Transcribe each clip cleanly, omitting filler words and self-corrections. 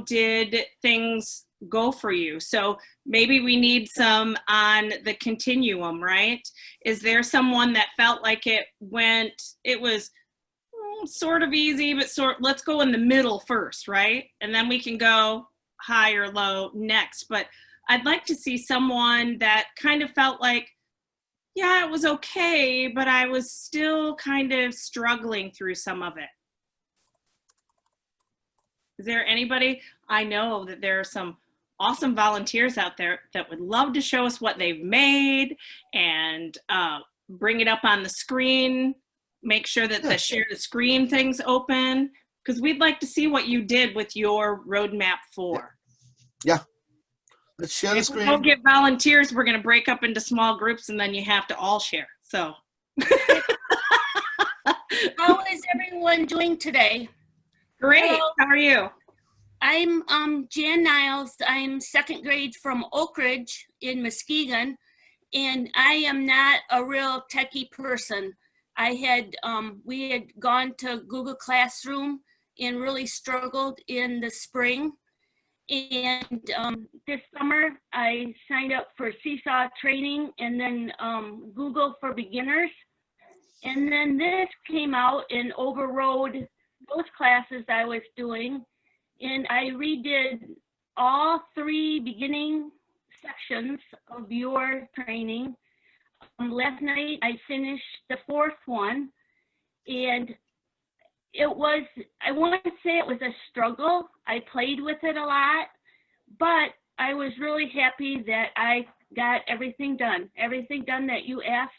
did things go for you? So maybe we need some on the continuum, right? Is there someone that felt like it was sort of easy, but let's go in the middle first, right? And then we can go high or low next. But I'd like to see someone that kind of felt like, yeah, it was okay, but I was still kind of struggling through some of it. Is there anybody? I know that there are some awesome volunteers out there that would love to show us what they've made and bring it up on the screen, make sure that the share the screen thing's open, because we'd like to see what you did with your roadmap 4. Yeah. Let's share the screen. If we don't get volunteers, we're going to break up into small groups and then you have to all share. So. How is everyone doing today? Great. Hello. How are you? I'm Jan Niles. I'm 2nd grade from Oak Ridge in Muskegon, and I am not a real techie person. We had gone to Google Classroom and really struggled in the spring. And this summer, I signed up for Seesaw training and then Google for Beginners. And then this came out and overrode those classes I was doing. And I redid all 3 beginning sections of your training. Last night, I finished the 4th one. And it was, I want to say it was a struggle. I played with it a lot, but I was really happy that I got everything done that you asked.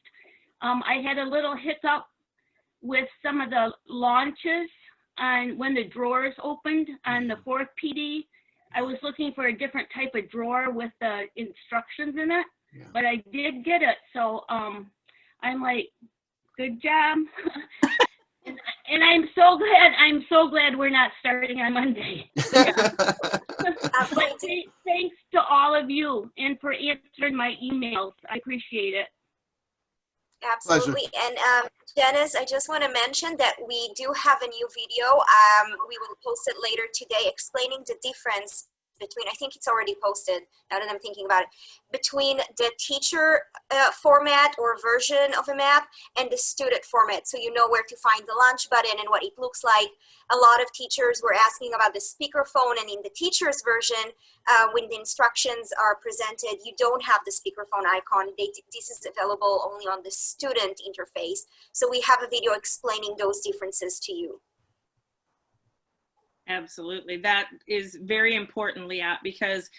I had a little hiccup with some of the launches on when the drawers opened on the 4th PD. I was looking for a different type of drawer with the instructions in it, but I did get it. So I'm like, good job. And I'm so glad we're not starting on Monday. But thanks to all of you and for answering my emails. I appreciate it. Absolutely. Pleasure. And Janice, I just want to mention that we do have a new video. We will post it later today explaining the difference between, I think it's already posted now that I'm thinking about it, between the teacher format or version of a map and the student format. So you know where to find the launch button and what it looks like. A lot of teachers were asking about the speakerphone, and in the teacher's version, when the instructions are presented, you don't have the speakerphone icon. This is available only on the student interface. So we have a video explaining those differences to you. Absolutely. That is very important, Liat, because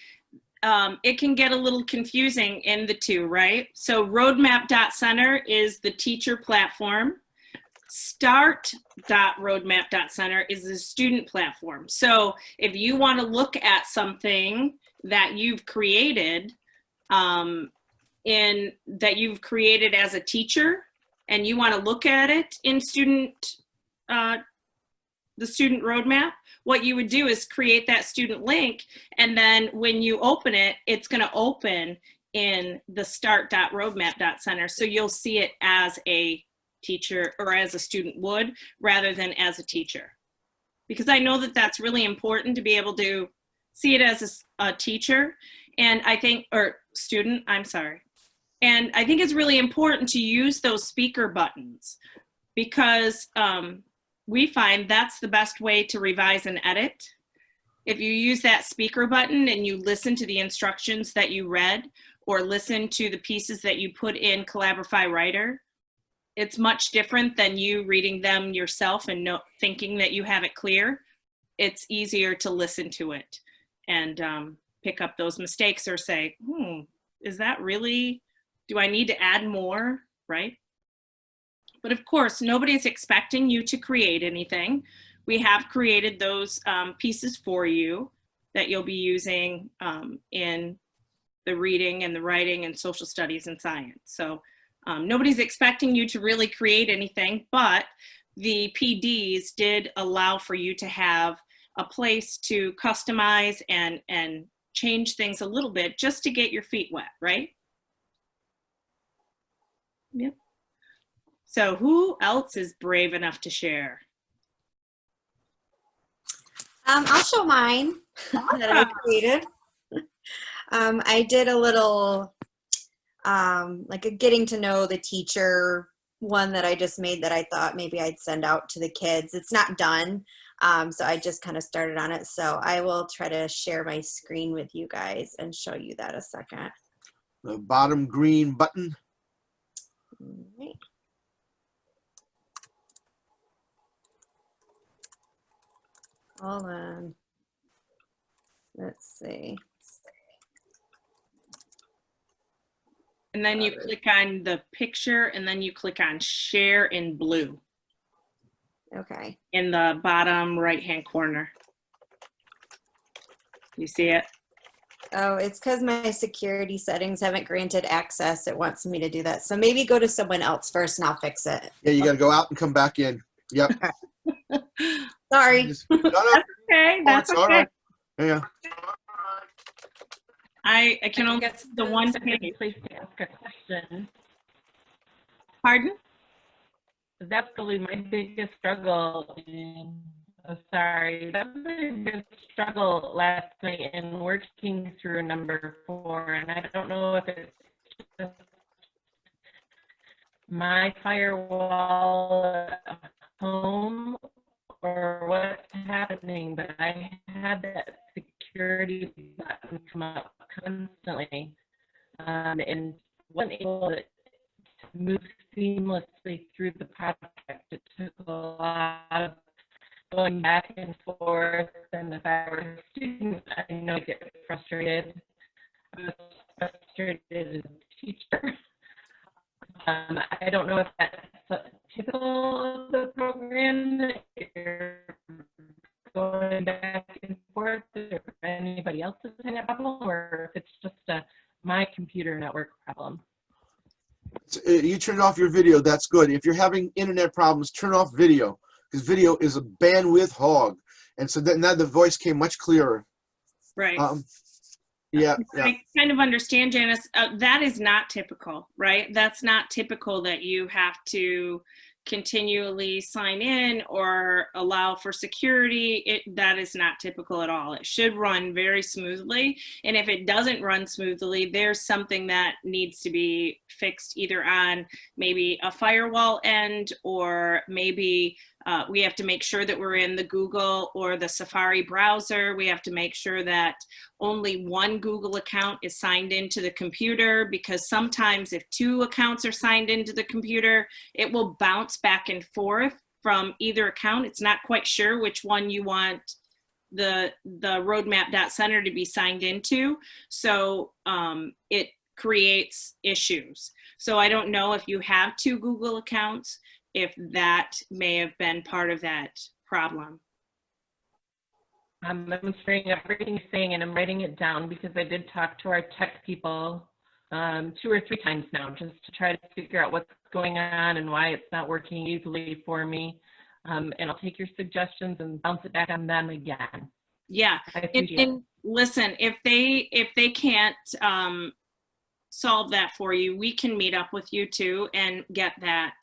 it can get a little confusing in the two, right? So roadmap.center is the teacher platform. Start.roadmap.center is the student platform. So if you want to look at something that you've created as a teacher, and you want to look at it in the student roadmap, what you would do is create that student link, and then when you open it, it's going to open in the start.roadmap.center. So you'll see it as a teacher or as a student would, rather than as a teacher. Because I know that that's really important to be able to see it as a teacher, and I think, or student, I'm sorry. And I think it's really important to use those speaker buttons, because we find that's the best way to revise and edit. If you use that speaker button and you listen to the instructions that you read, or listen to the pieces that you put in Collaborify Writer, it's much different than you reading them yourself and thinking that you have it clear. It's easier to listen to it and pick up those mistakes, or say, is that really, do I need to add more, right? But of course, nobody's expecting you to create anything. We have created those pieces for you that you'll be using in the reading and the writing and social studies and science. So nobody's expecting you to really create anything, but the PDs did allow for you to have a place to customize and change things a little bit, just to get your feet wet, right? Yep. So who else is brave enough to share? I'll show mine that I created. I did a little, like a getting to know the teacher one that I just made that I thought maybe I'd send out to the kids. It's not done, so I just kind of started on it. So I will try to share my screen with you guys and show you that a second. The bottom green button. All right. Hold on. Let's see. And then you click on the picture and then you click on share in blue Okay. in the bottom right-hand corner. You see it? Oh, it's because my security settings haven't granted access. It wants me to do that. So maybe go to someone else first and I'll fix it. Yeah, you got to go out and come back in. Yep. Sorry. No, no. Okay, that's It's all okay. right. Yeah. I can only get the one page. Please ask a question. Pardon? That's probably my biggest struggle. Sorry, that was my biggest struggle last night in working through number 4, and I don't know if it's just my firewall at home or what's happening, but I had that security button come up constantly, and wasn't able to move seamlessly through the project. It took a lot of going back and forth, and if I were a student, I know I get frustrated. I was frustrated as a teacher. I don't know if that's typical of the program, if you're going back and forth, or if anybody else is having a problem, or if it's just my computer network problem. You turn off your video, that's good. If you're having internet problems, turn off video, because video is a bandwidth hog. And so then now the voice came much clearer. Right. Yeah. I kind of understand, Janice. That is not typical, right? That's not typical that you have to continually sign in or allow for security. That is not typical at all. It should run very smoothly. And if it doesn't run smoothly, there's something that needs to be fixed either on maybe a firewall end, or maybe we have to make sure that we're in the Google or the Safari browser. We have to make sure that only one Google account is signed into the computer, because sometimes if 2 accounts are signed into the computer, it will bounce back and forth from either account. It's not quite sure which one you want the roadmap.center to be signed into. So it creates issues. So I don't know if you have 2 Google accounts, if that may have been part of that problem. I'm hearing everything you're saying, and I'm writing it down because I did talk to our tech people 2 or 3 times now, just to try to figure out what's going on and why it's not working easily for me. And I'll take your suggestions and bounce it back on them again. Yeah, and listen, if they can't solve that for you, we can meet up with you too and get that.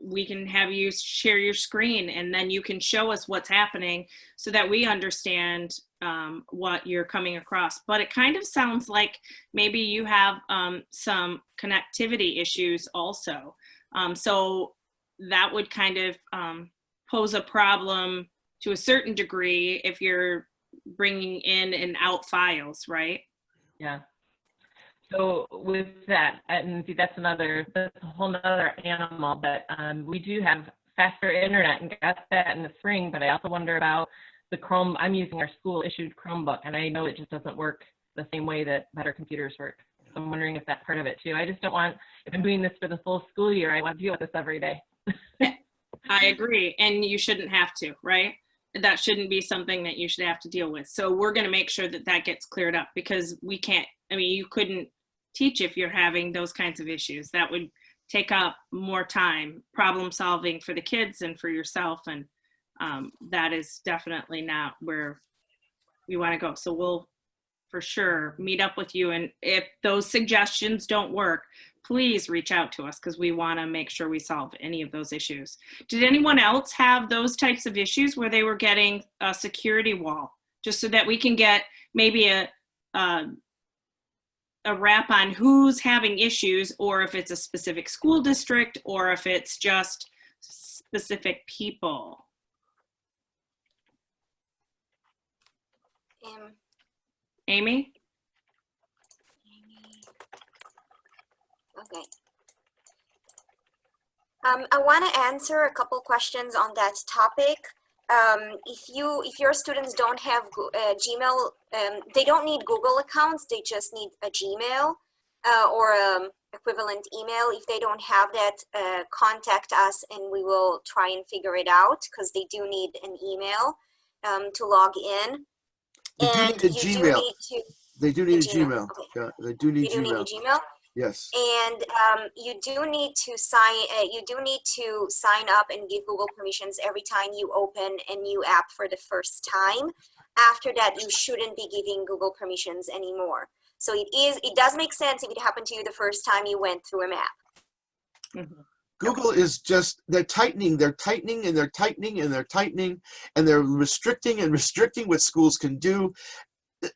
We can have you share your screen, and then you can show us what's happening so that we understand what you're coming across. But it kind of sounds like maybe you have some connectivity issues also. So that would kind of pose a problem to a certain degree if you're bringing in and out files, right? Yeah. So with that, and see, that's a whole nother animal, but we do have faster internet and got that in the spring, but I also wonder about the Chrome. I'm using our school issued Chromebook, and I know it just doesn't work the same way that better computers work. So I'm wondering if that's part of it too. I just don't want, if I'm doing this for the full school year, I want to deal with this every day. I agree, and you shouldn't have to, right? That shouldn't be something that you should have to deal with. So we're going to make sure that that gets cleared up, because we can't, I mean, you couldn't teach if you're having those kinds of issues. That would take up more time, problem solving for the kids and for yourself. And that is definitely not where we want to go. So we'll for sure meet up with you. And if those suggestions don't work, please reach out to us because we want to make sure we solve any of those issues. Did anyone else have those types of issues where they were getting a security wall, just so that we can get maybe a wrap on who's having issues, or if it's a specific school district, or if it's just specific people? Amy? Okay. I want to answer a couple questions on that topic. If your students don't have Gmail, they don't need Google accounts, they just need a Gmail or equivalent email. If they don't have that, contact us and we will try and figure it out, because they do need an email to log in. They do need a Gmail. They do need a Gmail. Okay. Yeah, they do need You do need a Gmail. Gmail? Yes. And you do need to sign up and give Google permissions every time you open a new app for the first time. After that, you shouldn't be giving Google permissions anymore. So it does make sense if it happened to you the first time you went through a map. Mm-hmm. Google is just, they're tightening and they're tightening and they're tightening, and they're restricting and restricting what schools can do.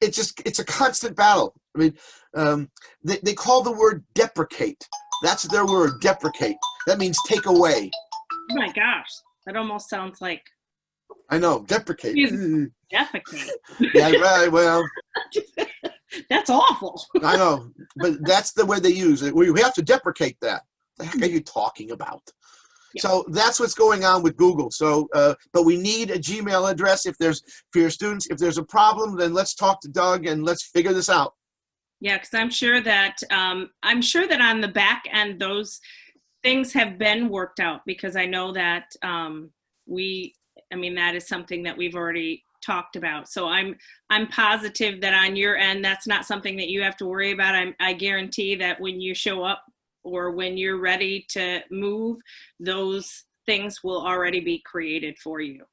It's a constant battle. I mean, they call the word deprecate. That's their word, deprecate. That means take away. Oh my gosh, that almost sounds like. I know, deprecate. Defecate. Yeah, right, well. That's awful. I know, but that's the way they use it. We have to deprecate that. What the heck are you talking about? Yeah. So that's what's going on with Google. So, but we need a Gmail address for your students. If there's a problem, then let's talk to Doug and let's figure this out. Yeah, because I'm sure that on the back end, those things have been worked out, because I know that that is something that we've already talked about. So I'm positive that on your end, that's not something that you have to worry about. I guarantee that when you show up or when you're ready to move, those things will already be created for you.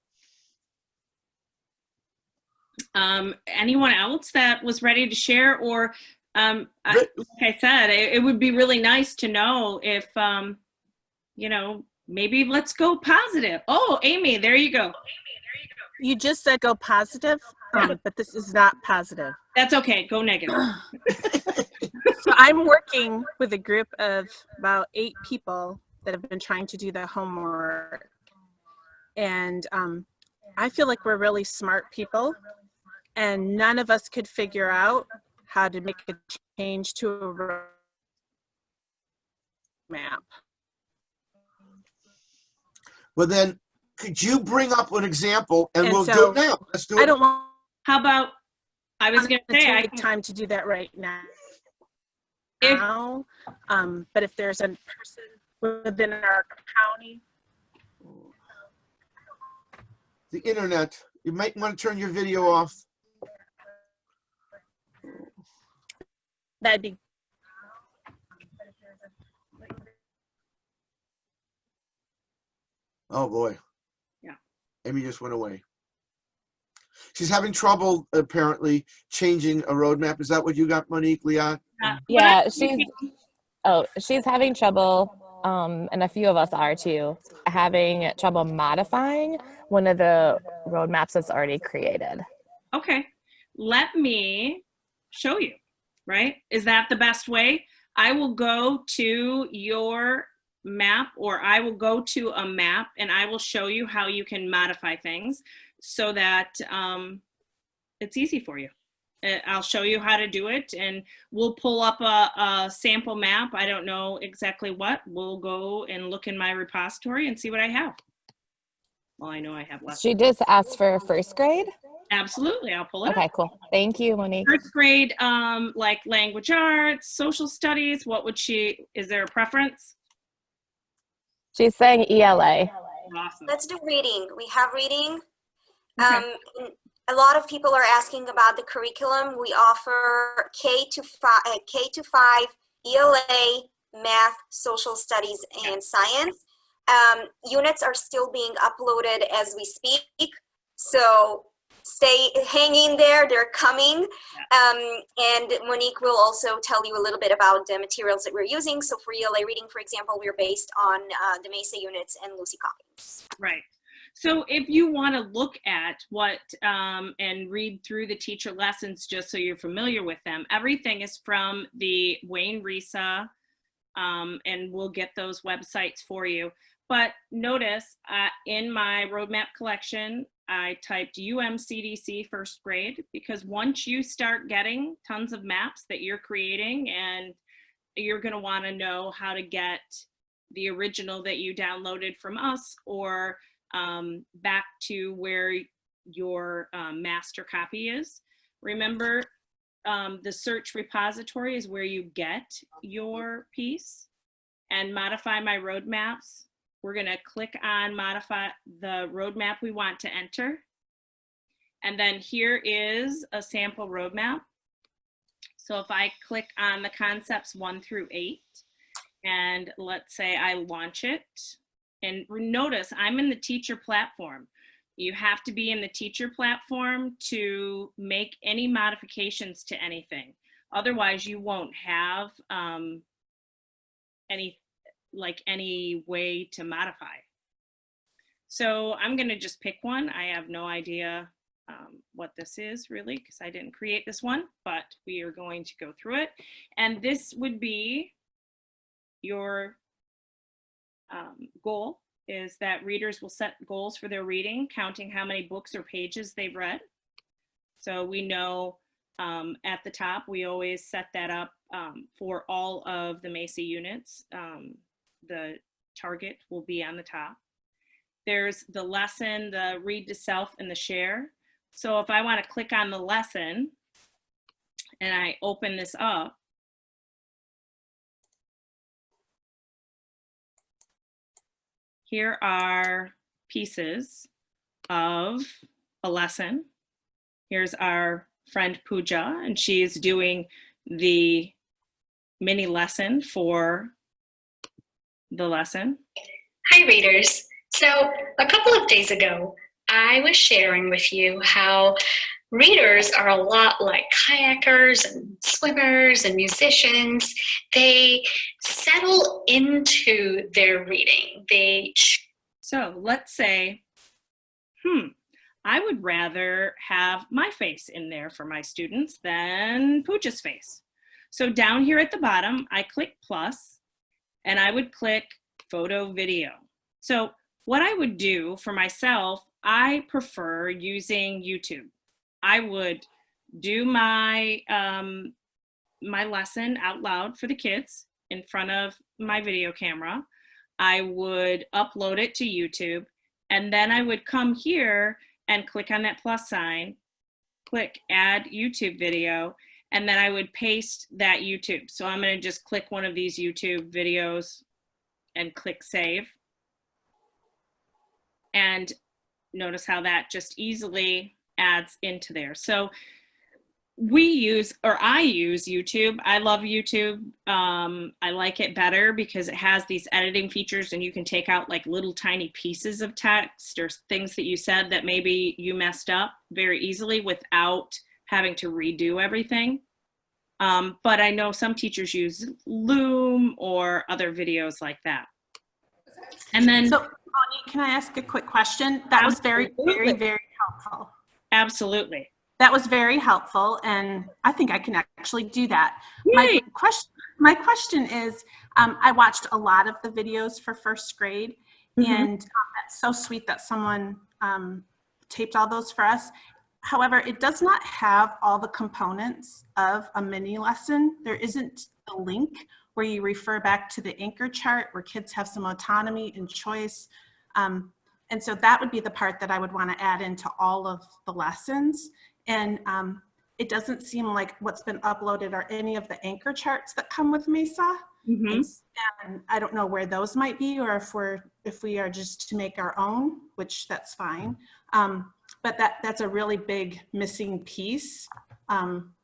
Anyone else that was ready to share, or like I said, it would be really nice to know if, maybe let's go positive. Oh, Amy, there you go. You just said go positive, but this is not positive. That's okay, go negative. So I'm working with a group of about 8 people that have been trying to do the homework. And I feel like we're really smart people, and none of us could figure out how to make a change to a map. Well, then, could you bring up an example and we'll so do it now? Let's do it. I don't want. How about, I was going to say, I take time to do that right now. But if there's a person within our county. The internet, you might want to turn your video off. That'd be. Oh boy. Yeah. Amy just went away. She's having trouble apparently changing a roadmap. Is that what you got, Monique, Leon? Yeah, she's having trouble, and a few of us are too, having trouble modifying one of the roadmaps that's already created. Okay, let me show you, right? Is that the best way? I will go to your map, or I will go to a map and I will show you how you can modify things so that it's easy for you. I'll show you how to do it, and we'll pull up a sample map. I don't know exactly what. We'll go and look in my repository and see what I have. Well, I know I have left. She just asked for first grade? Absolutely, I'll pull it up. Okay, cool. Thank you, Monique. First grade, like language arts, social studies, what would is there a preference? She's saying ELA. Awesome. Let's do reading. We have reading. Okay. A lot of people are asking about the curriculum. We offer K-5 ELA, math, social studies, and science. Units are still being uploaded as we speak. So stay hanging there. They're coming. And Monique will also tell you a little bit about the materials that we're using. So for ELA reading, for example, we're based on the MESA units and Lucy Coppings. Right. So if you want to look at what and read through the teacher lessons just so you're familiar with them, everything is from the Wayne Risa, and we'll get those websites for you. But notice in my roadmap collection, I typed UMCDC first grade, because once you start getting tons of maps that you're creating, and you're going to want to know how to get the original that you downloaded from us, or back to where your master copy is. Remember, the search repository is where you get your piece. And modify my roadmaps. We're going to click on modify the roadmap we want to enter. And then here is a sample roadmap. So if I click on the concepts 1 through 8, and let's say I launch it, and notice I'm in the teacher platform. You have to be in the teacher platform to make any modifications to anything. Otherwise, you won't have any way to modify. So I'm going to just pick one. I have no idea what this is really, because I didn't create this one, but we are going to go through it. And this would be your goal, is that readers will set goals for their reading, counting how many books or pages they've read. So we know at the top, we always set that up for all of the MESA units. The target will be on the top. There's the lesson, the read to self, and the share. So if I want to click on the lesson and I open this up, here are pieces of a lesson. Here's our friend Pooja, and she's doing the mini lesson for the lesson. Hi readers. So a couple of days ago, I was sharing with you how readers are a lot like kayakers and swimmers and musicians. They settle into their reading. So let's say, I would rather have my face in there for my students than Pooja's face. So down here at the bottom, I click plus, and I would click photo video. So what I would do for myself, I prefer using YouTube. I would do my my lesson out loud for the kids in front of my video camera. I would upload it to YouTube, and then I would come here and click on that plus sign, click add YouTube video, and then I would paste that YouTube. So I'm going to just click one of these YouTube videos and click save. And notice how that just easily adds into there. So we use, or I use YouTube. I love YouTube. I like it better because it has these editing features, and you can take out like little tiny pieces of text or things that you said that maybe you messed up very easily without having to redo everything. But I know some teachers use Loom or other videos like that. And then, so Bonnie, can I ask a quick question? That was very, very, very helpful. Absolutely. That was very helpful, and I think I can actually do that. My question is, I watched a lot of the videos for first grade, and that's so sweet that someone taped all those for us. However, it does not have all the components of a mini lesson. There isn't the link where you refer back to the anchor chart where kids have some autonomy and choice. And so that would be the part that I would want to add into all of the lessons. And it doesn't seem like what's been uploaded are any of the anchor charts that come with MESA. And I don't know where those might be, or if we are just to make our own, which that's fine. But that's a really big missing piece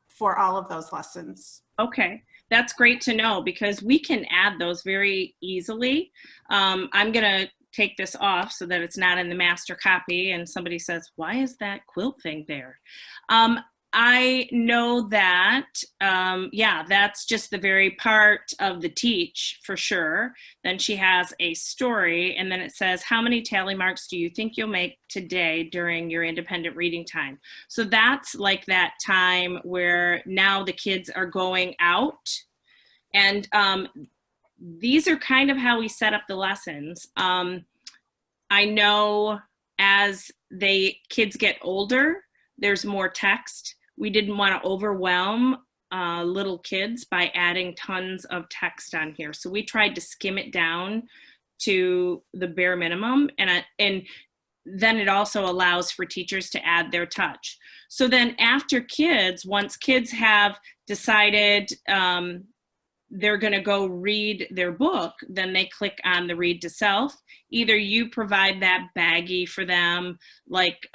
for all of those lessons. Okay, that's great to know, because we can add those very easily. I'm gonna take this off so that it's not in the master copy and somebody says, why is that quilt thing there? I know that, yeah, that's just the very part of the teach for sure. Then she has a story, and then it says, how many tally marks do you think you'll make today during your independent reading time? So that's like that time where now the kids are going out, and these are kind of how we set up the lessons. I know as kids get older, there's more text. We didn't want to overwhelm little kids by adding tons of text on here. So we tried to skim it down to the bare minimum. And then it also allows for teachers to add their touch. So then after kids, once kids have decided they're going to go read their book, then they click on the read to self. Either you provide that baggie for them, like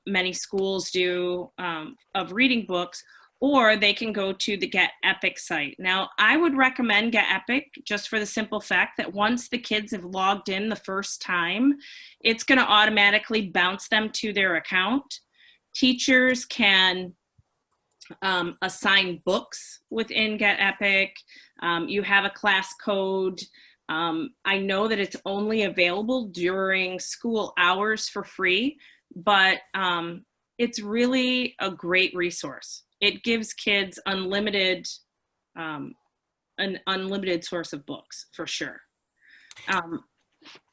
many schools do of reading books, or they can go to the Get Epic site. Now, I would recommend Get Epic just for the simple fact that once the kids have logged in the first time, it's going to automatically bounce them to their account. Teachers can assign books within Get Epic. You have a class code. I know that it's only available during school hours for free, but it's really a great resource. It gives kids an unlimited source of books for sure. And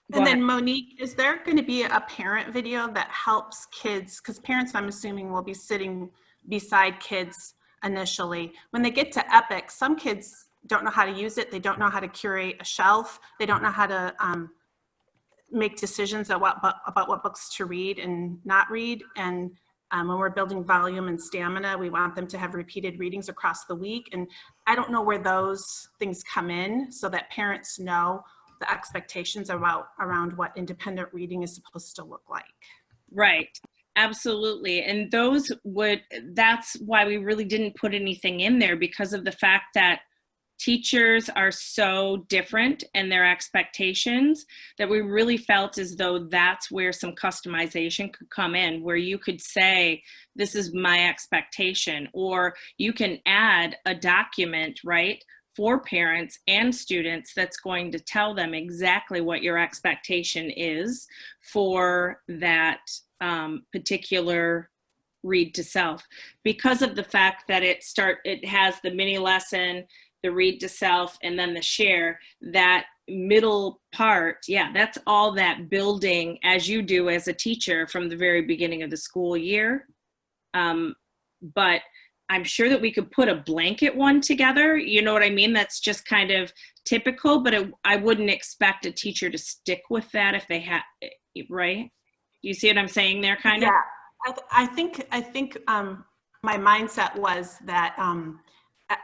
then Monique, is there going to be a parent video that helps kids? Because parents, I'm assuming, will be sitting beside kids initially. When they get to Epic, some kids don't know how to use it. They don't know how to curate a shelf. They don't know how to make decisions about what books to read and not read. And when we're building volume and stamina, we want them to have repeated readings across the week. And I don't know where those things come in so that parents know the expectations around what independent reading is supposed to look like. Right. Absolutely. And that's why we really didn't put anything in there, because of the fact that teachers are so different in their expectations that we really felt as though that's where some customization could come in, where you could say, this is my expectation, or you can add a document, right, for parents and students that's going to tell them exactly what your expectation is for that particular read to self. Because of the fact that it has the mini lesson, the read to self, and then the share, that middle part, yeah, that's all that building as you do as a teacher from the very beginning of the school year. But I'm sure that we could put a blanket one together, you know what I mean? That's just kind of typical, but I wouldn't expect a teacher to stick with that if they had, right? Do you see what I'm saying there, kind of? Yeah, I think my mindset was that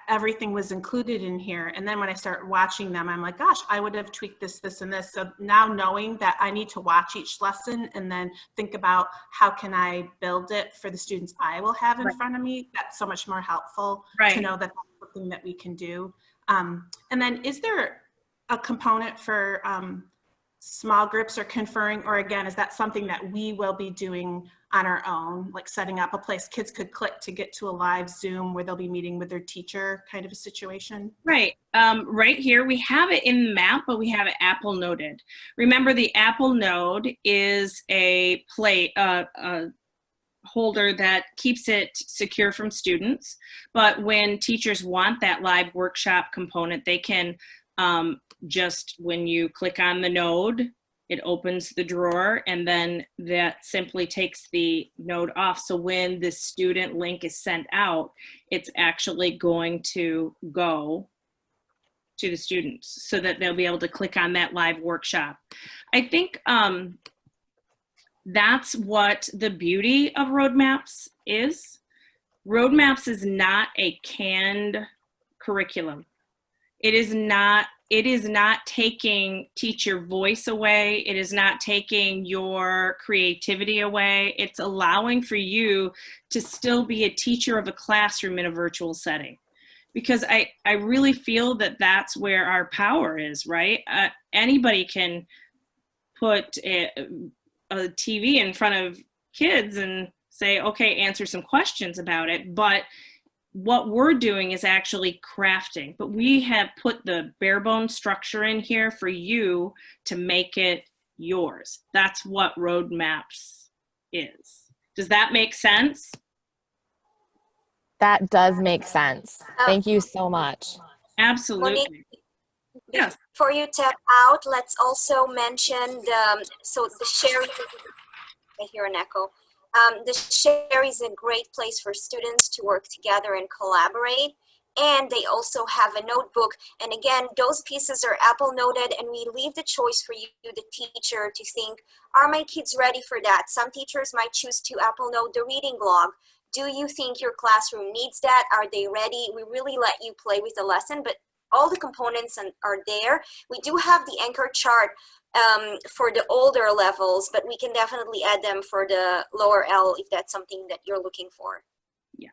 everything was included in here. And then when I start watching them, I'm like, gosh, I would have tweaked this, and this. So now knowing that I need to watch each lesson and then think about how can I build it for the students I will have in front of me, that's so much more helpful to know that that's something that we can do. And then is there a component for small groups or conferring, or again, is that something that we will be doing on our own, like setting up a place kids could click to get to a live Zoom where they'll be meeting with their teacher kind of a situation? Right. Right here, we have it in the map, but we have it Apple noded. Remember, the Apple node is a holder that keeps it secure from students. But when teachers want that live workshop component, they can just, when you click on the node, it opens the drawer, and then that simply takes the node off. So when the student link is sent out, it's actually going to go to the students so that they'll be able to click on that live workshop. I think that's what the beauty of roadmaps is. Roadmaps is not a canned curriculum. It is not taking teacher voice away. It is not taking your creativity away. It's allowing for you to still be a teacher of a classroom in a virtual setting. Because I really feel that that's where our power is, right? Anybody can put a TV in front of kids and say, okay, answer some questions about it. But what we're doing is actually crafting. But we have put the bare bones structure in here for you to make it yours. That's what Roadmaps is. Does that make sense? That does make sense. Thank you so much. Absolutely. Monique, Yes. before you tap out, let's also mention the sharing. I hear an echo. The share is a great place for students to work together and collaborate. And they also have a notebook. And again, those pieces are Apple noted, and we leave the choice for you, the teacher, to think, are my kids ready for that? Some teachers might choose to Apple note the reading log. Do you think your classroom needs that? Are they ready? We really let you play with the lesson, but all the components are there. We do have the anchor chart for the older levels, but we can definitely add them for the lower L if that's something that you're looking for. Yeah,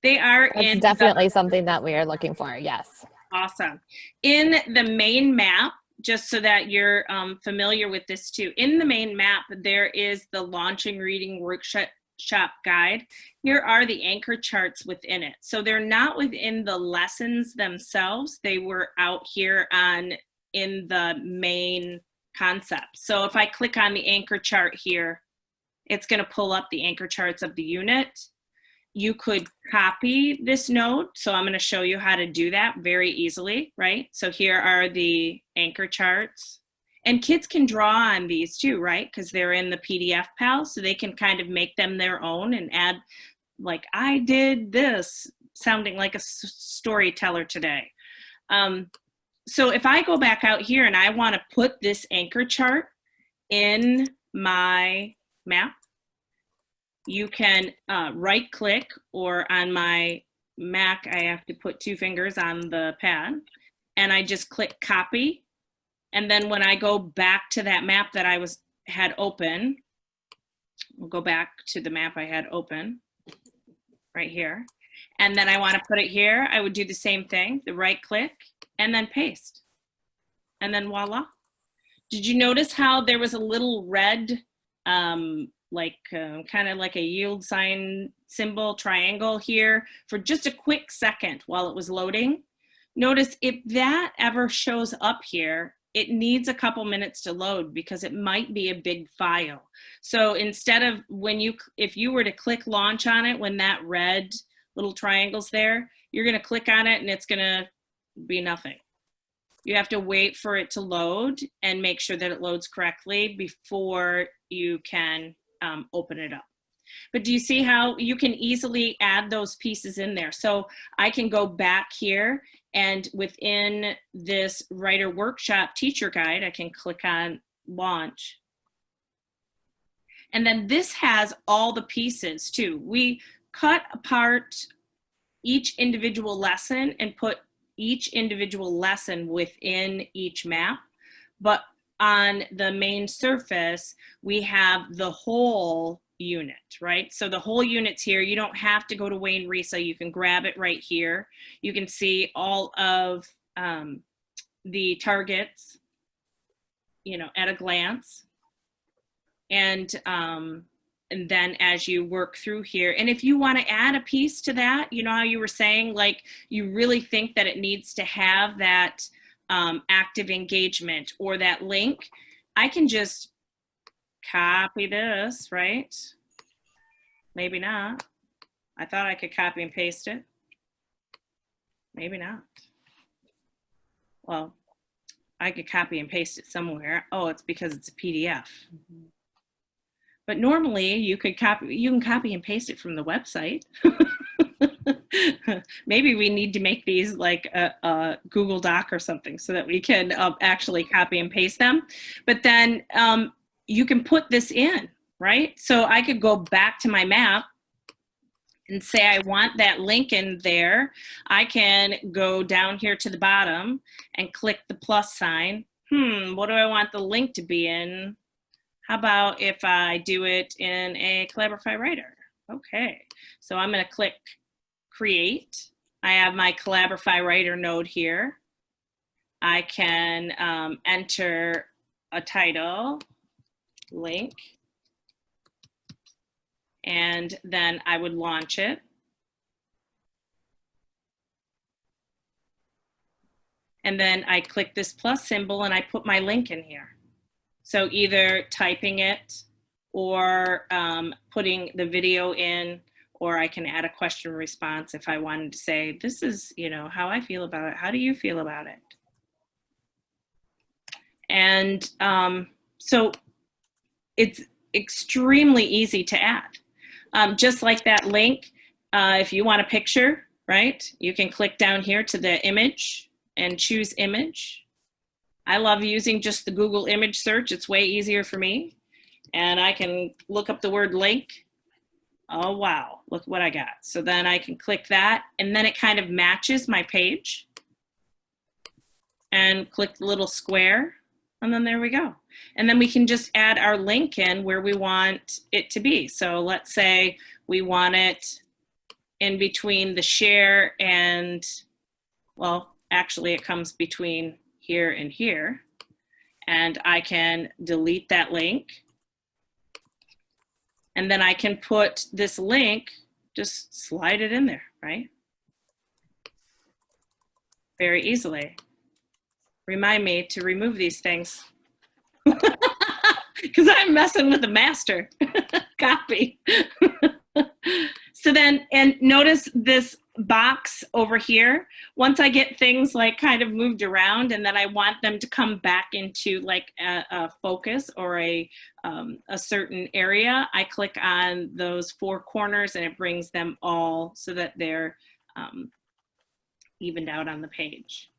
they are. It's definitely something that we are looking for. Yes. Awesome. In the main map, just so that you're familiar with this too, in the main map, there is the Launching Reading Workshop guide. Here are the anchor charts within it. So they're not within the lessons themselves. They were out here in the main concept. So if I click on the anchor chart here, it's going to pull up the anchor charts of the unit. You could copy this note. So I'm going to show you how to do that very easily, right? So here are the anchor charts. And kids can draw on these too, right? Because they're in the PDF pal, so they can kind of make them their own and add, like, I did this, sounding like a storyteller today. So if I go back out here and I want to put this anchor chart in my map, you can right click, or on my Mac, I have to put 2 fingers on the pad, and I just click copy. And then when I go back to that map that I had open, we'll go back to the map I had open right here. And then I want to put it here. I would do the same thing, the right click, and then paste. And then voila. Did you notice how there was a little red, kind of like a yield sign symbol triangle here for just a quick second while it was loading? Notice if that ever shows up here, it needs a couple minutes to load because it might be a big file. So instead of if you were to click launch on it, when that red little triangle's there, you're gonna click on it and it's gonna be nothing. You have to wait for it to load and make sure that it loads correctly before you can open it up. But do you see how you can easily add those pieces in there? So I can go back here, and within this Writer Workshop Teacher Guide, I can click on Launch. And then this has all the pieces too. We cut apart each individual lesson and put each individual lesson within each map. But on the main surface, we have the whole unit, right? So the whole unit's here. You don't have to go to Wayne Risa. You can grab it right here. You can see all of the targets, at a glance. And then as you work through here, and if you want to add a piece to that, how you were saying, like, you really think that it needs to have that active engagement or that link, I can just copy this, right? Maybe not. I thought I could copy and paste it. Maybe not. Well, I could copy and paste it somewhere. Oh, it's because it's a PDF. Mm-hmm. But normally you can copy and paste it from the website. Maybe we need to make these like a Google Doc or something so that we can actually copy and paste them. But then you can put this in, right? So I could go back to my map and say I want that link in there. I can go down here to the bottom and click the plus sign. What do I want the link to be in? How about if I do it in a Collaborify Writer? Okay, so I'm gonna click create. I have my Collaborify Writer node here. I can enter a title. link. And then I would launch it. And then I click this plus symbol and I put my link in here. So either typing it or putting the video in, or I can add a question response if I wanted to say, this is, you know, how I feel about it. How do you feel about it? And so it's extremely easy to add. Just like that link, if you want a picture, right? You can click down here to the image and choose image. I love using just the Google image search. It's way easier for me. And I can look up the word link. Oh, wow, look what I got. So then I can click that, and then it kind of matches my page. And click the little square, and then there we go. And then we can just add our link in where we want it to be. So let's say we want it in between the share and, well, actually it comes between here and here. And I can delete that link. And then I can put this link, just slide it in there, right? Very easily. Remind me to remove these things. Because I'm messing with the master copy. So then, and notice this box over here. Once I get things like kind of moved around and then I want them to come back into like a focus or a certain area, I click on those four corners and it brings them all so that they're evened out on the page.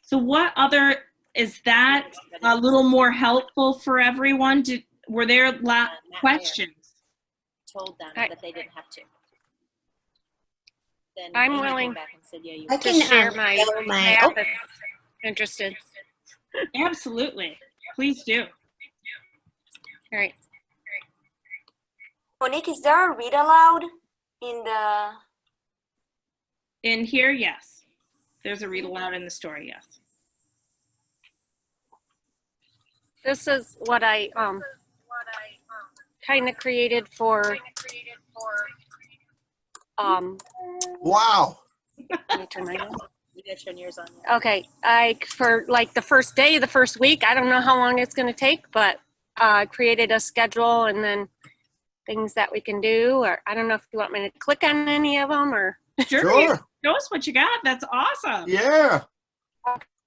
So what other, is that a little more helpful for everyone? Were there a lot of questions? Told them that they didn't have to. Then I'm Amy came willing back and said, yeah, you I to can share my share my map if interested. Absolutely, please do. All right. Monique, is there a read aloud in the? In here, yes. There's a read aloud in the story, yes. This is what I kind of created for Wow. let me turn mine on. You got turn yours on. Okay, for like the first day, the first week, I don't know how long it's going to take, but created a schedule and then things that we can do, or I don't know if you want me to click on any of them or. Sure. Show us what you got. That's awesome. Yeah.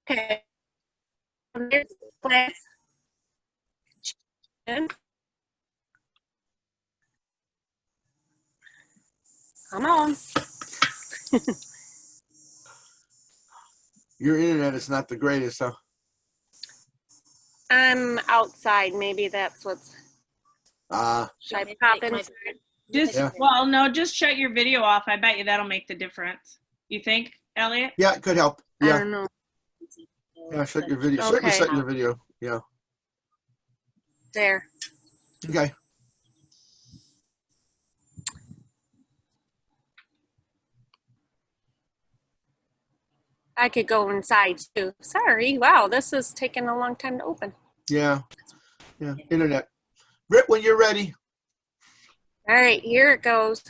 Okay. Here's the class. Come on. Your internet is not the greatest, huh? I'm outside. Maybe that's what's. Should I pop inside? Just, Yeah. well, no, just shut your video off. I bet you that'll make the difference. You think, Elliot? Yeah, it could help. I Yeah. don't know. Yeah, shut your video. Okay. Certainly shut your video. Yeah. There. Okay. I could go inside too. Sorry. Wow, this is taking a long time to open. Yeah. Yeah. Internet. Britt, when you're ready. All right, here it goes.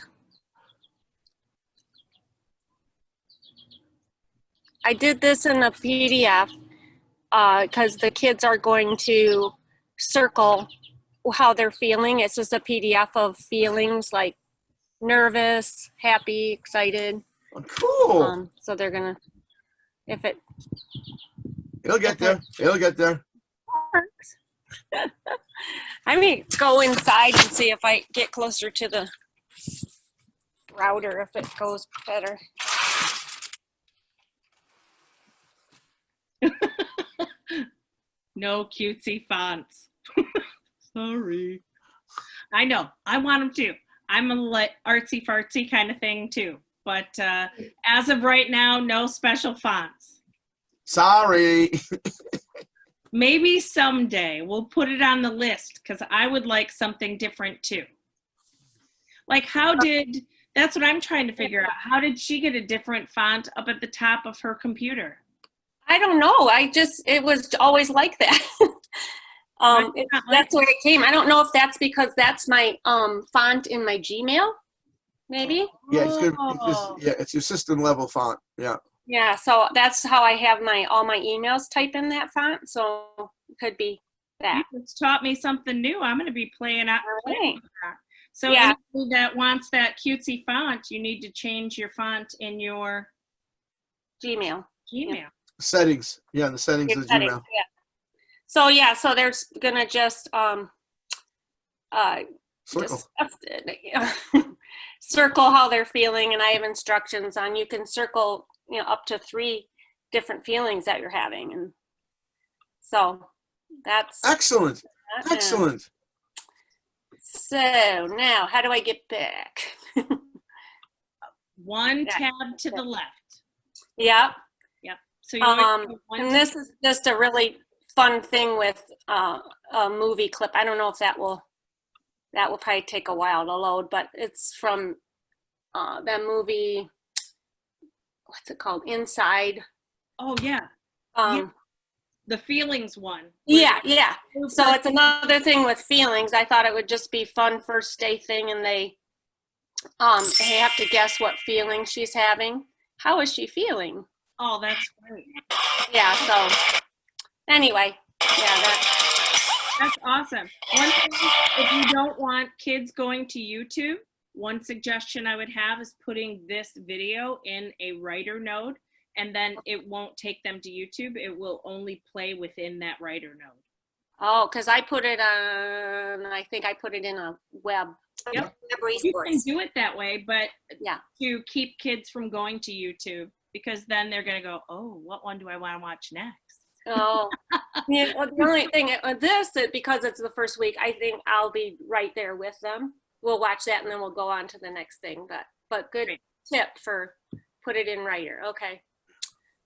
I did this in a PDF because the kids are going to circle how they're feeling. It's just a PDF of feelings like nervous, happy, excited. Oh, cool. So they're gonna, if it It'll get there. It'll get there. works. I may go inside and see if I get closer to the router, if it goes better. No cutesy fonts. Sorry. I know. I want them too. I'm a artsy fartsy kind of thing too. But as of right now, no special fonts. Sorry. Maybe someday we'll put it on the list because I would like something different too. Like that's what I'm trying to figure out. How did she get a different font up at the top of her computer? I don't know. It was always like that. That's where it came. I don't know if that's because that's my font in my Gmail, maybe. Yeah, it's your system level font. Yeah. Yeah, so that's how I have all my emails type in that font. So it could be that. You just taught me something new. I'm going to be playing with that. So Yeah. anybody that wants that cutesy font, you need to change your font in your Gmail. Gmail. Settings. Yeah, the settings of Gmail. Yeah. So there's gonna just Circle. circle how they're feeling, and I have instructions on you can circle up to 3 different feelings that you're having, and so that's excellent. Excellent. So now, how do I get back? One tab to the left. Yep. So and this is just a really fun thing with a movie clip. I don't know if that will probably take a while to load, but it's from that movie. What's it called? Inside. Oh yeah. The feelings one. Yeah. So it's another thing with feelings. I thought it would just be fun first day thing, and they have to guess what feeling she's having. How is she feeling? Oh, that's great. Yeah. So anyway, that's awesome. One thing, if you don't want kids going to YouTube, one suggestion I would have is putting this video in a writer node, and then it won't take them to YouTube. It will only play within that writer node. Oh, because I put it on, I think I put it in a web. Yep. You can do it that way, but to keep kids from going to YouTube, because then they're going to go, oh, what one do I want to watch next? Oh, yeah. Well, the only thing with this, because it's the first week, I think I'll be right there with them. We'll watch that and then we'll go on to the next thing. But good tip for put it in writer. Okay.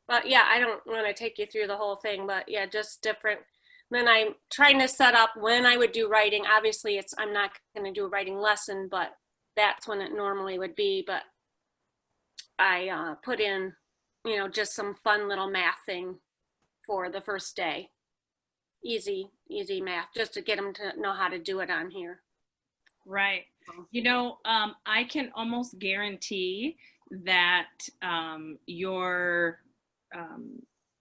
But yeah, I don't want to take you through the whole thing, but yeah, just different. Then I'm trying to set up when I would do writing. Obviously, I'm not going to do a writing lesson, but that's when it normally would be. But I put in, just some fun little math thing for the first day. Easy math, just to get them to know how to do it on here. Right. I can almost guarantee that your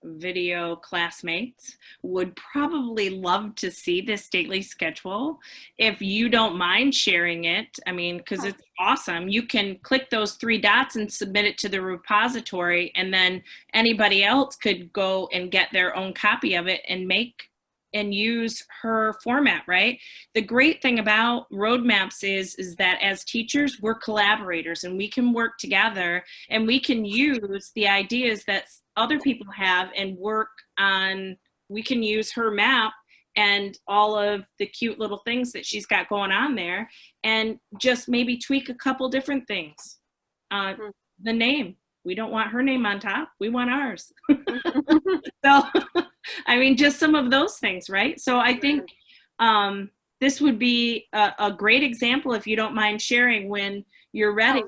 video classmates would probably love to see this daily schedule. If you don't mind sharing it, because it's awesome. You can click those 3 dots and submit it to the repository, and then anybody else could go and get their own copy of it and make and use her format, right? The great thing about roadmaps is that as teachers, we're collaborators, and we can work together, and we can use the ideas that other people have and work on. We can use her map and all of the cute little things that she's got going on there, and just maybe tweak a couple different things. The name, we don't want her name on top, we want ours. So just some of those things, right? So I think this would be a great example, if you don't mind sharing when you're ready.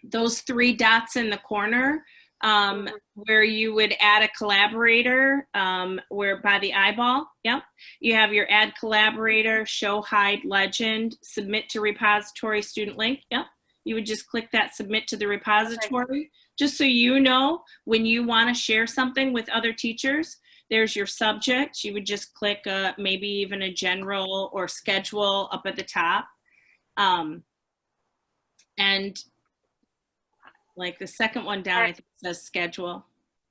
Those 3 dots in the corner, where you would add a collaborator, where by the eyeball, you have your add collaborator, show, hide, legend, submit to repository, student link, you would just click that submit to the repository, just so you know when you want to share something with other teachers. There's your subject. You would just click maybe even a general or schedule up at the top. And like the second one down, I think it says schedule.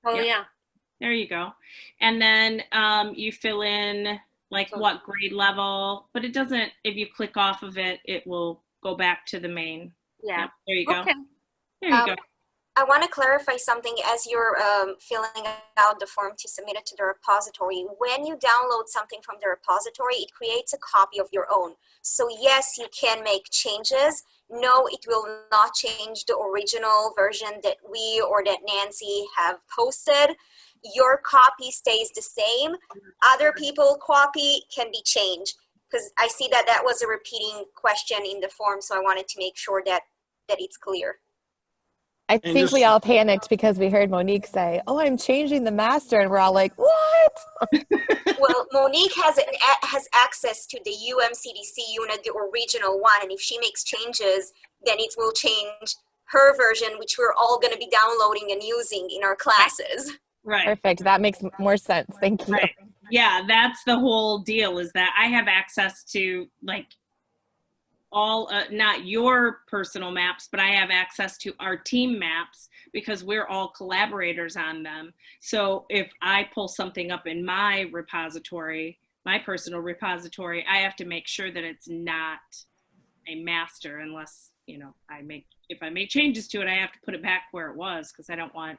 Oh, yeah. There you go. And then you fill in like what grade level, but it doesn't, if you click off of it, it will go back to the main. Yeah. There you go. Okay. There you go. I want to clarify something as you're filling out the form to submit it to the repository. When you download something from the repository, it creates a copy of your own. So yes, you can make changes. No, it will not change the original version that we or that Nancy have posted. Your copy stays the same. Other people's copy can be changed, because I see that that was a repeating question in the form, so I wanted to make sure that it's clear. I And think just we all panicked because we heard Monique say, "Oh, I'm changing the master," and we're all like, "What?" Well, Monique has access to the UMCDC unit, the original one, and if she makes changes, then it will change her version, which we're all going to be downloading and using in our classes. Right. Perfect. That makes more sense. Thank you. Right. Yeah, that's the whole deal, is that I have access to like all, not your personal maps, but I have access to our team maps because we're all collaborators on them. So if I pull something up in my repository, my personal repository, I have to make sure that it's not a master unless, you know, if I make changes to it, I have to put it back where it was because I don't want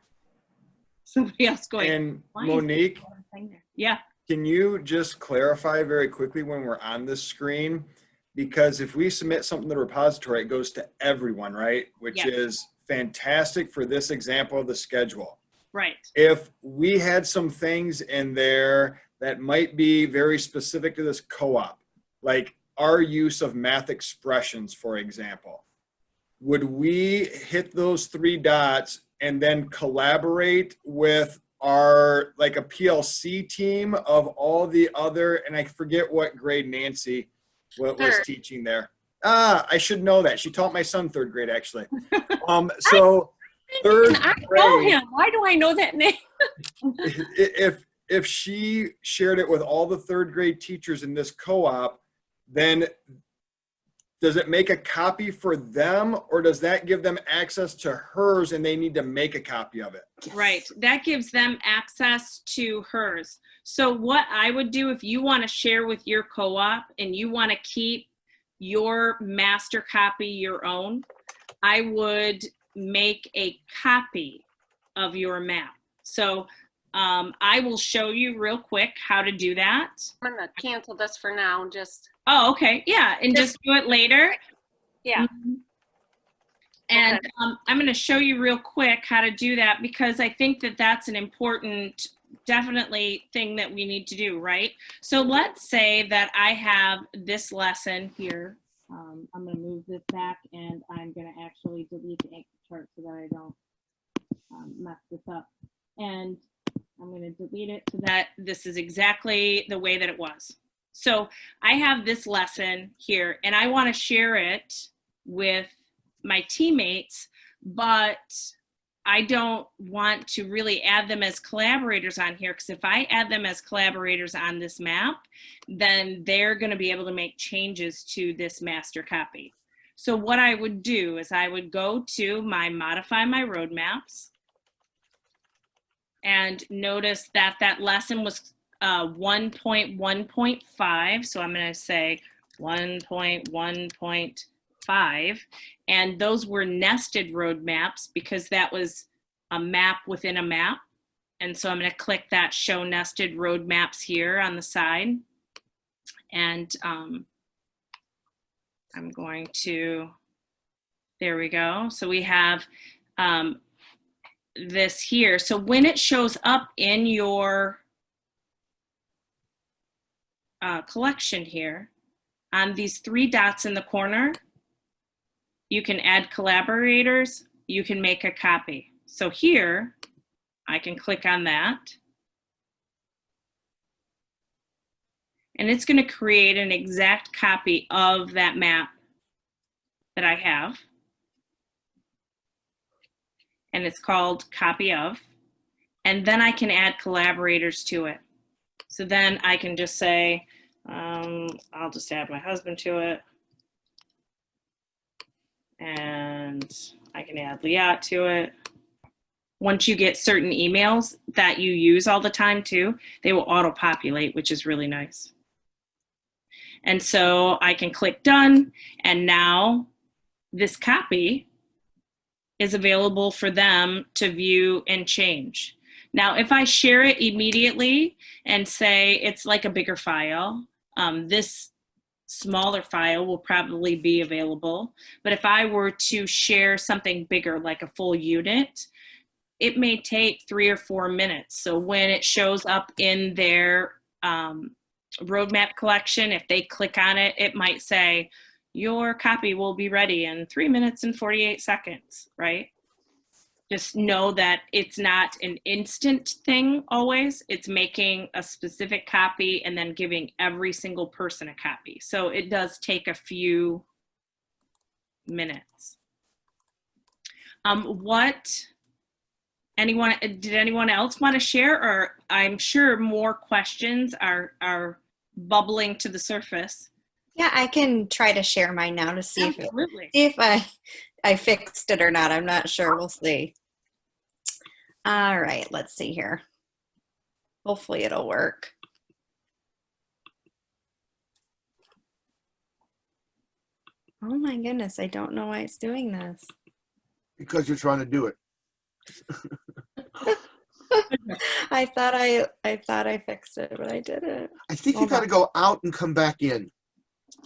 somebody else going. And "Why is Monique, there?" Yeah. can you just clarify very quickly when we're on this screen? Because if we submit something to the repository, it goes to everyone, right? Which Yes. is fantastic for this example of the schedule. Right. If we had some things in there that might be very specific to this co-op, like our use of math expressions, for example, would we hit those 3 dots and then collaborate with our, like a PLC team of all the other, and I forget what grade Nancy was teaching there. I should know that. She taught my son 3rd grade, actually. So 3rd I know grade, him. Why do I know that name? if she shared it with all the 3rd grade teachers in this co-op, then does it make a copy for them, or does that give them access to hers and they need to make a copy of it? Right. That gives them access to hers. So what I would do if you want to share with your co-op and you want to keep your master copy your own, I would make a copy of your map. So I will show you real quick how to do that. I'm gonna cancel this for now. Just Oh, okay. Yeah. And just do it later. yeah. And Okay. I'm going to show you real quick how to do that because I think that that's an important, definitely thing that we need to do, right? So let's say that I have this lesson here. I'm going to move this back and I'm going to actually delete the anchor chart so that I don't mess this up. And I'm going to delete it so that this is exactly the way that it was. So I have this lesson here and I want to share it with my teammates, but I don't want to really add them as collaborators on here because if I add them as collaborators on this map, then they're going to be able to make changes to this master copy. So what I would do is I would go to my modify my roadmaps and notice that that lesson was 1.1.5. So I'm going to say 1.1.5. And those were nested roadmaps because that was a map within a map. And so I'm going to click that show nested roadmaps here on the side. And I'm going to, there we go. So we have this here. So when it shows up in your collection here, on these 3 dots in the corner, you can add collaborators, you can make a copy. So here, I can click on that. And it's going to create an exact copy of that map that I have. And it's called copy of. And then I can add collaborators to it. So then I can just say, I'll just add my husband to it. And I can add Liat to it. Once you get certain emails that you use all the time too, they will auto-populate, which is really nice. And so I can click done, and now this copy is available for them to view and change. Now, if I share it immediately and say it's like a bigger file, this smaller file will probably be available. But if I were to share something bigger, like a full unit, it may take 3 or 4 minutes. So when it shows up in their roadmap collection, if they click on it, it might say, your copy will be ready in 3 minutes and 48 seconds, right? just know that it's not an instant thing always. It's making a specific copy and then giving every single person a copy. So it does take a few minutes. Did anyone else want to share? Or I'm sure more questions are bubbling to the surface. Yeah, I can try to share mine now to see Absolutely. if I fixed it or not. I'm not sure. We'll see. All right, let's see here. Hopefully it'll work. Oh my goodness, I don't know why it's doing this. Because you're trying to do it. I thought I fixed it, but I didn't. I think you got to go out and come back in.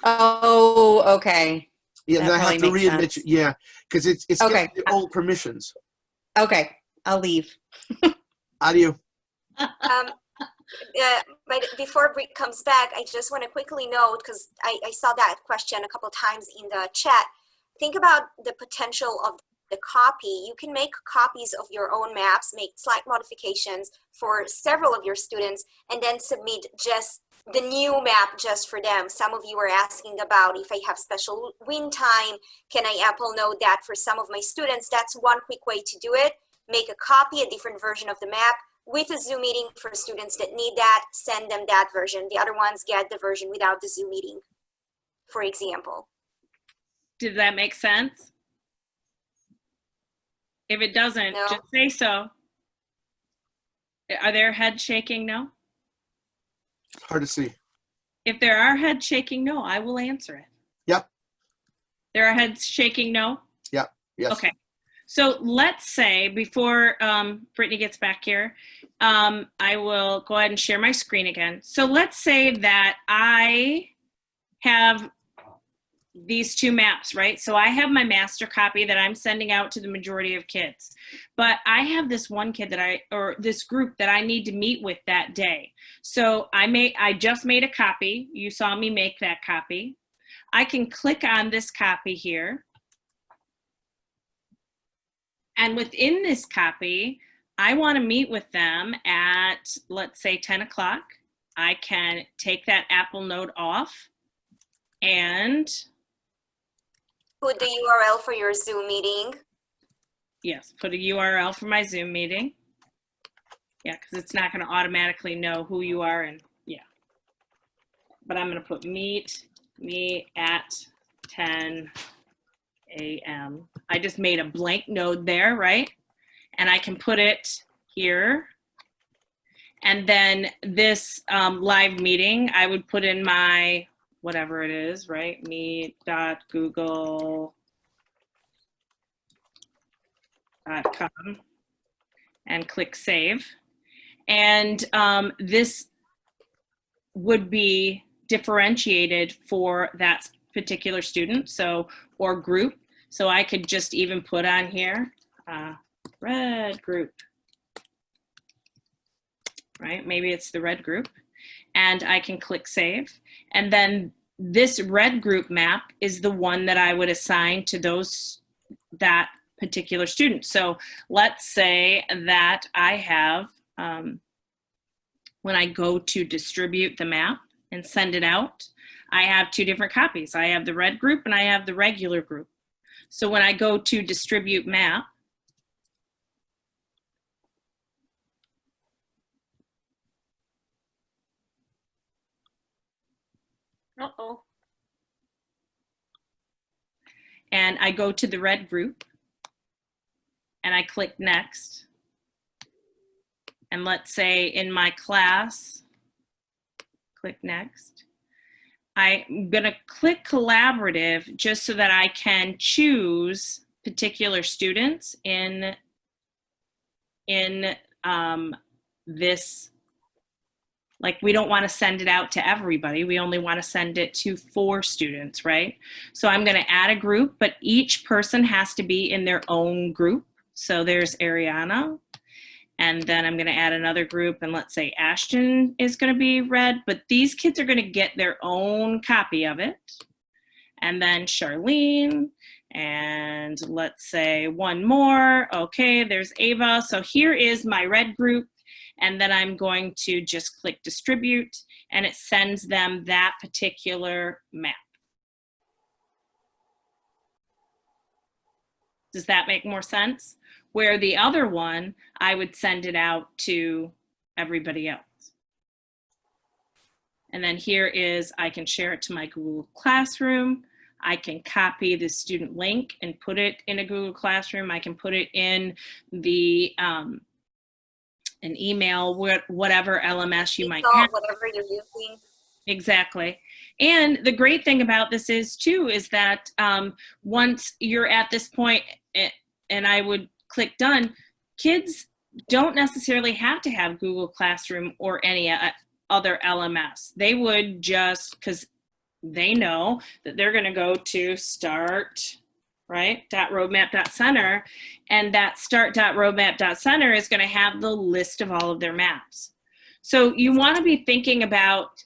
Oh, okay. Yeah, That and I have to probably makes readmit. sense. Yeah, because it's Okay. getting the old permissions. Okay, I'll leave. How do you? But before Brie comes back, I just want to quickly note, because I saw that question a couple times in the chat. Think about the potential of the copy. You can make copies of your own maps, make slight modifications for several of your students, and then submit just the new map just for them. Some of you were asking about if I have special win time, can I Apple Note that for some of my students? That's one quick way to do it. Make a copy, a different version of the map, with a Zoom meeting for students that need that, send them that version. The other ones get the version without the Zoom meeting, for example. Did that make sense? If it doesn't, No. just say so. Are there heads shaking no? It's hard to see. If there are heads shaking no, I will answer it. Yep. There are heads shaking no? Yep. Yes. Okay. So let's say, before Brittany gets back here, I will go ahead and share my screen again. So let's say that I have these two maps, right? So I have my master copy that I'm sending out to the majority of kids, but I have this one kid or this group that I need to meet with that day. So I just made a copy. You saw me make that copy. I can click on this copy here. And within this copy, I want to meet with them at, let's say, 10 o'clock. I can take that Apple Note off and Put the URL for your Zoom meeting. yes, put a URL for my Zoom meeting. Yeah, because it's not going to automatically know who you are, and yeah. But I'm going to put meet me at 10 a.m. I just made a blank node there, right? And I can put it here. And then this live meeting, I would put in my, whatever it is, right? meet.google.com and click save. And this would be differentiated for that particular student, so, or group. So I could just even put on here, red group, right? Maybe it's the red group, and I can click save. And then this red group map is the one that I would assign to that particular student. So let's say that I have, when I go to distribute the map and send it out, I have two different copies. I have the red group and I have the regular group. So when I go to distribute map, Uh-oh. and I go to the red group and I click next. And let's say in my class, click next. I'm gonna click collaborative just so that I can choose particular students in this. Like, we don't want to send it out to everybody. We only want to send it to 4 students, right? So I'm going to add a group, but each person has to be in their own group. So there's Ariana, and then I'm going to add another group, and let's say Ashton is going to be red, but these kids are going to get their own copy of it. And then Charlene, And let's say one more. Okay, there's Ava. So here is my red group. And then I'm going to just click distribute, and it sends them that particular map. Does that make more sense? Where the other one, I would send it out to everybody else. And then here is, I can share it to my Google Classroom. I can copy the student link and put it in a Google Classroom. I can put it in the an email, whatever LMS you might have. Whatever you're using. Exactly. And the great thing about this is too, is that once you're at this point, and I would click done, kids don't necessarily have to have Google Classroom or any other LMS. They would just, because they know that they're going to go to start, right, .roadmap.center, and that start.roadmap.center is going to have the list of all of their maps. So you want to be thinking about,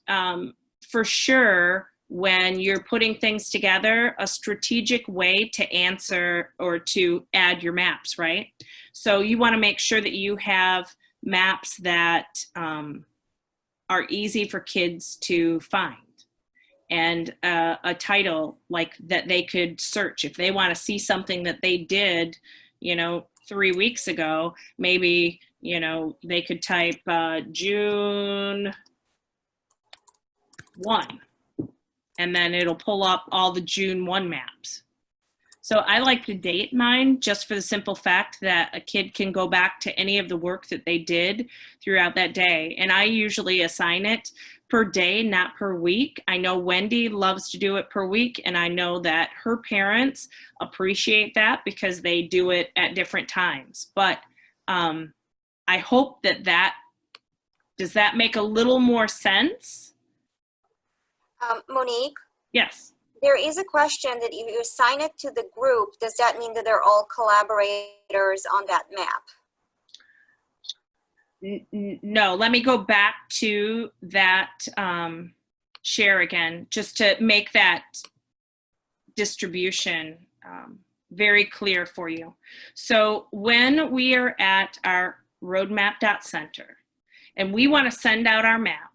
for sure, when you're putting things together, a strategic way to answer or to add your maps, right? So you want to make sure that you have maps that are easy for kids to find, and a title like that they could search. If they want to see something that they did, 3 weeks ago, maybe, they could type June 1, and then it'll pull up all the June 1 maps. So I like to date mine just for the simple fact that a kid can go back to any of the work that they did throughout that day. And I usually assign it per day, not per week. I know Wendy loves to do it per week, and I know that her parents appreciate that because they do it at different times. But I hope does that make a little more sense? Monique? Yes. There is a question that if you assign it to the group, does that mean that they're all collaborators on that map? No, let me go back to that share again, just to make that distribution very clear for you. So when we are at our roadmap.center and we want to send out our map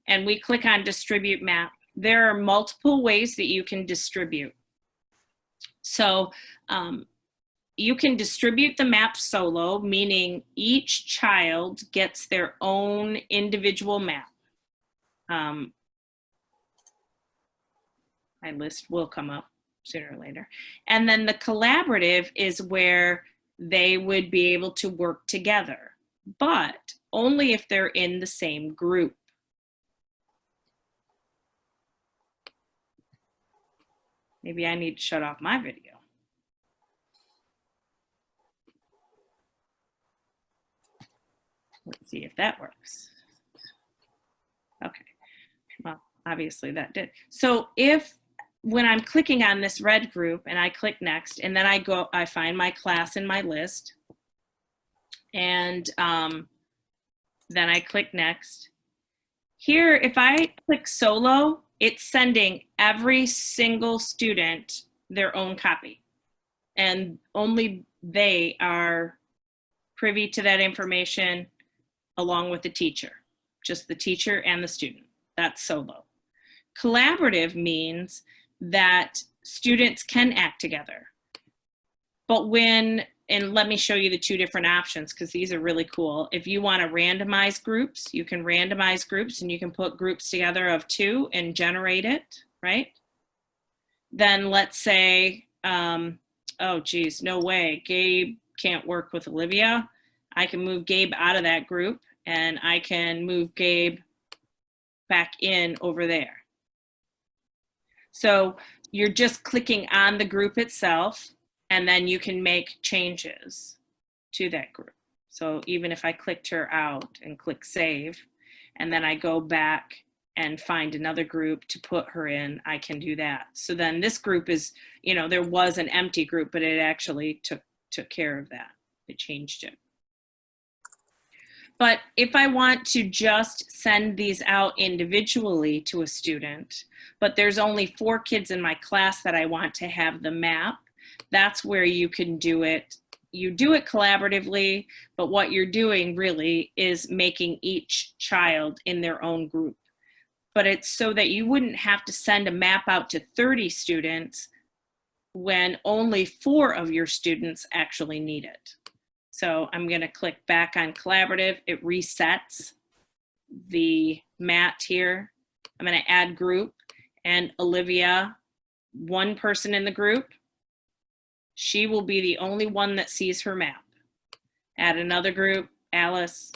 and we click on distribute map, there are multiple ways that you can distribute. So you can distribute the map solo, meaning each child gets their own individual map. My list will come up sooner or later. And then the collaborative is where they would be able to work together, but only if they're in the same group. Maybe I need to shut off my video. Let's see if that works. Okay, well, obviously that did. So when I'm clicking on this red group and I click next, and then I find my class in my list, and then I click next. Here, if I click solo, it's sending every single student their own copy, and only they are privy to that information along with the teacher, just the teacher and the student. That's solo. Collaborative means that students can act together. But and let me show you the two different options because these are really cool. If you want to randomize groups, you can randomize groups and you can put groups together of 2 and generate it, right? Then let's say, oh geez, no way, Gabe can't work with Olivia. I can move Gabe out of that group and I can move Gabe back in over there. So you're just clicking on the group itself, and then you can make changes to that group. So even if I clicked her out and click save, and then I go back and find another group to put her in, I can do that. So then this group is, there was an empty group, but it actually took care of that. It changed it. But if I want to just send these out individually to a student, but there's only 4 kids in my class that I want to have the map, that's where you can do it. You do it collaboratively, but what you're doing really is making each child in their own group. But it's so that you wouldn't have to send a map out to 30 students when only 4 of your students actually need it. So I'm going to click back on collaborative. It resets the mat here. I'm going to add group, and Olivia, one person in the group, she will be the only one that sees her map. Add another group, Alice,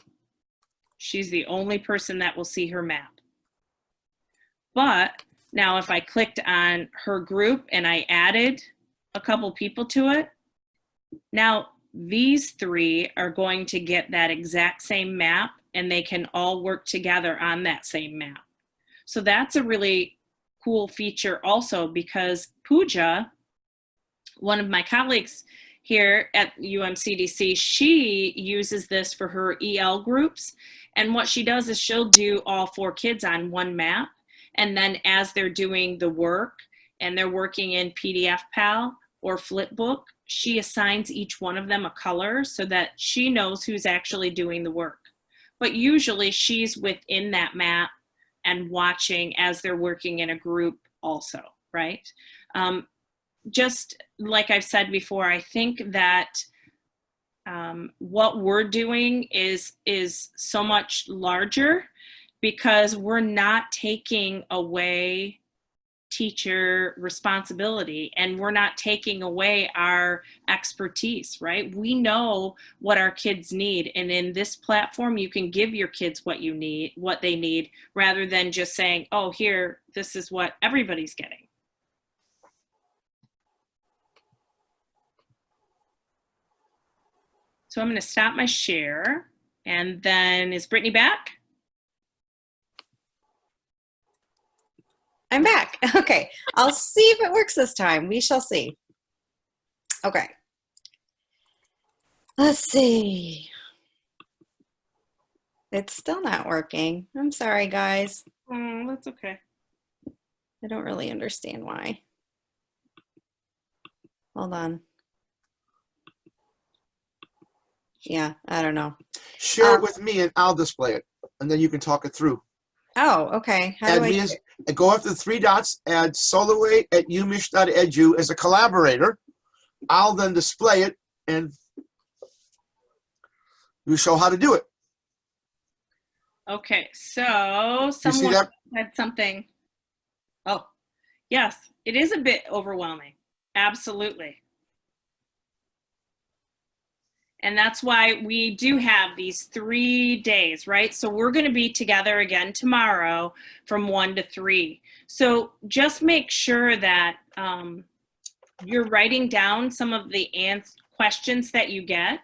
she's the only person that will see her map. But now if I clicked on her group and I added a couple people to it, now these 3 are going to get that exact same map, and they can all work together on that same map. So that's a really cool feature also, because Pooja, one of my colleagues here at UMCDC, she uses this for her EL groups. And what she does is she'll do all 4 kids on one map. And then as they're doing the work and they're working in PDF Pal or Flipbook, she assigns each one of them a color so that she knows who's actually doing the work. But usually she's within that map and watching as they're working in a group also, right? Just like I've said before, I think that what we're doing is so much larger, because we're not taking away teacher responsibility, and we're not taking away our expertise, right? We know what our kids need, and in this platform you can give your kids what you need, what they need, rather than just saying, oh, here, this is what everybody's getting. So I'm going to stop my share, and then is Brittany back? I'm back. Okay, I'll see if it works this time. We shall see. Okay. Let's see. It's still not working. I'm sorry, guys. That's okay. I don't really understand why. Hold on. Yeah, I don't know. Share it with me and I'll display it, and then you can talk it through. Oh, okay. How do I do it? And go after the 3 dots, add soloway@umich.edu as a collaborator. I'll then display it, and you show how to do it. Okay, so You see someone that? said something. Oh, yes, it is a bit overwhelming. Absolutely. And that's why we do have these 3 days, right? So we're going to be together again tomorrow from 1 to 3. So just make sure that you're writing down some of the questions that you get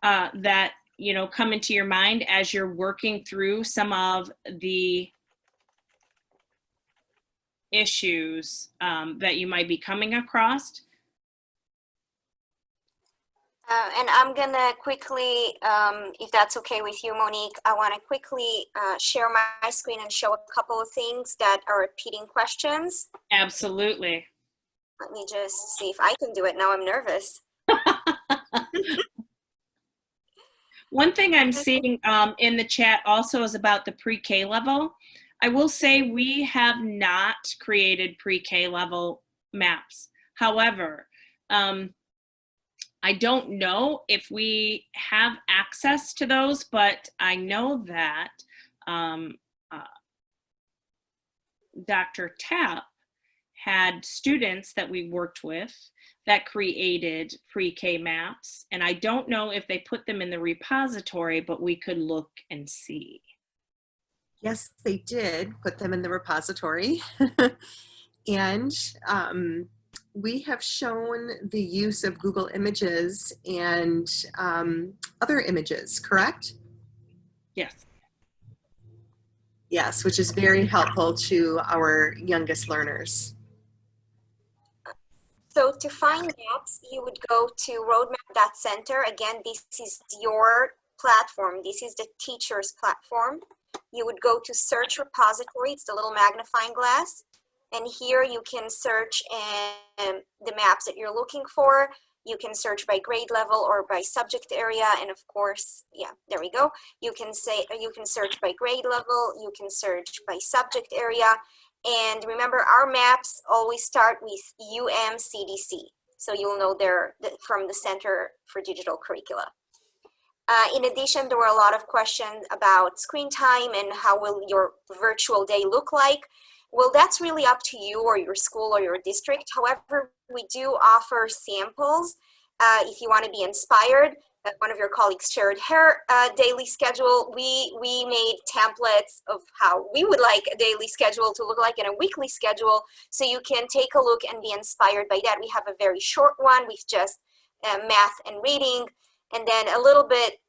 that, you know, come into your mind as you're working through some of the issues that you might be coming across. And I'm gonna quickly, if that's okay with you, Monique, I wanna quickly share my screen and show a couple of things that are repeating questions. Absolutely. Let me just see if I can do it. Now I'm nervous. One thing I'm seeing in the chat also is about the pre-K level. I will say we have not created pre-K level maps. However, I don't know if we have access to those, but I know that Dr. Tapp had students that we worked with that created pre-K maps. And I don't know if they put them in the repository, but we could look and see. Yes, they did put them in the repository. And we have shown the use of Google Images and other images, correct? Yes. Yes, which is very helpful to our youngest learners. So to find maps, you would go to roadmap.center. Again, this is your platform. This is the teacher's platform. You would go to search repository. It's the little magnifying glass. And here you can search the maps that you're looking for. You can search by grade level or by subject area. And of course, yeah, there we go. You can search by grade level. You can search by subject area. And remember, our maps always start with UMCDC. So you'll know they're from the Center for Digital Curricula. In addition, there were a lot of questions about screen time and how will your virtual day look like. Well, that's really up to you or your school or your district. However, we do offer samples if you want to be inspired. One of your colleagues shared her daily schedule. We made templates of how we would like a daily schedule to look like and a weekly schedule, so you can take a look and be inspired by that. We have a very short one with just math and reading, and then a little bit,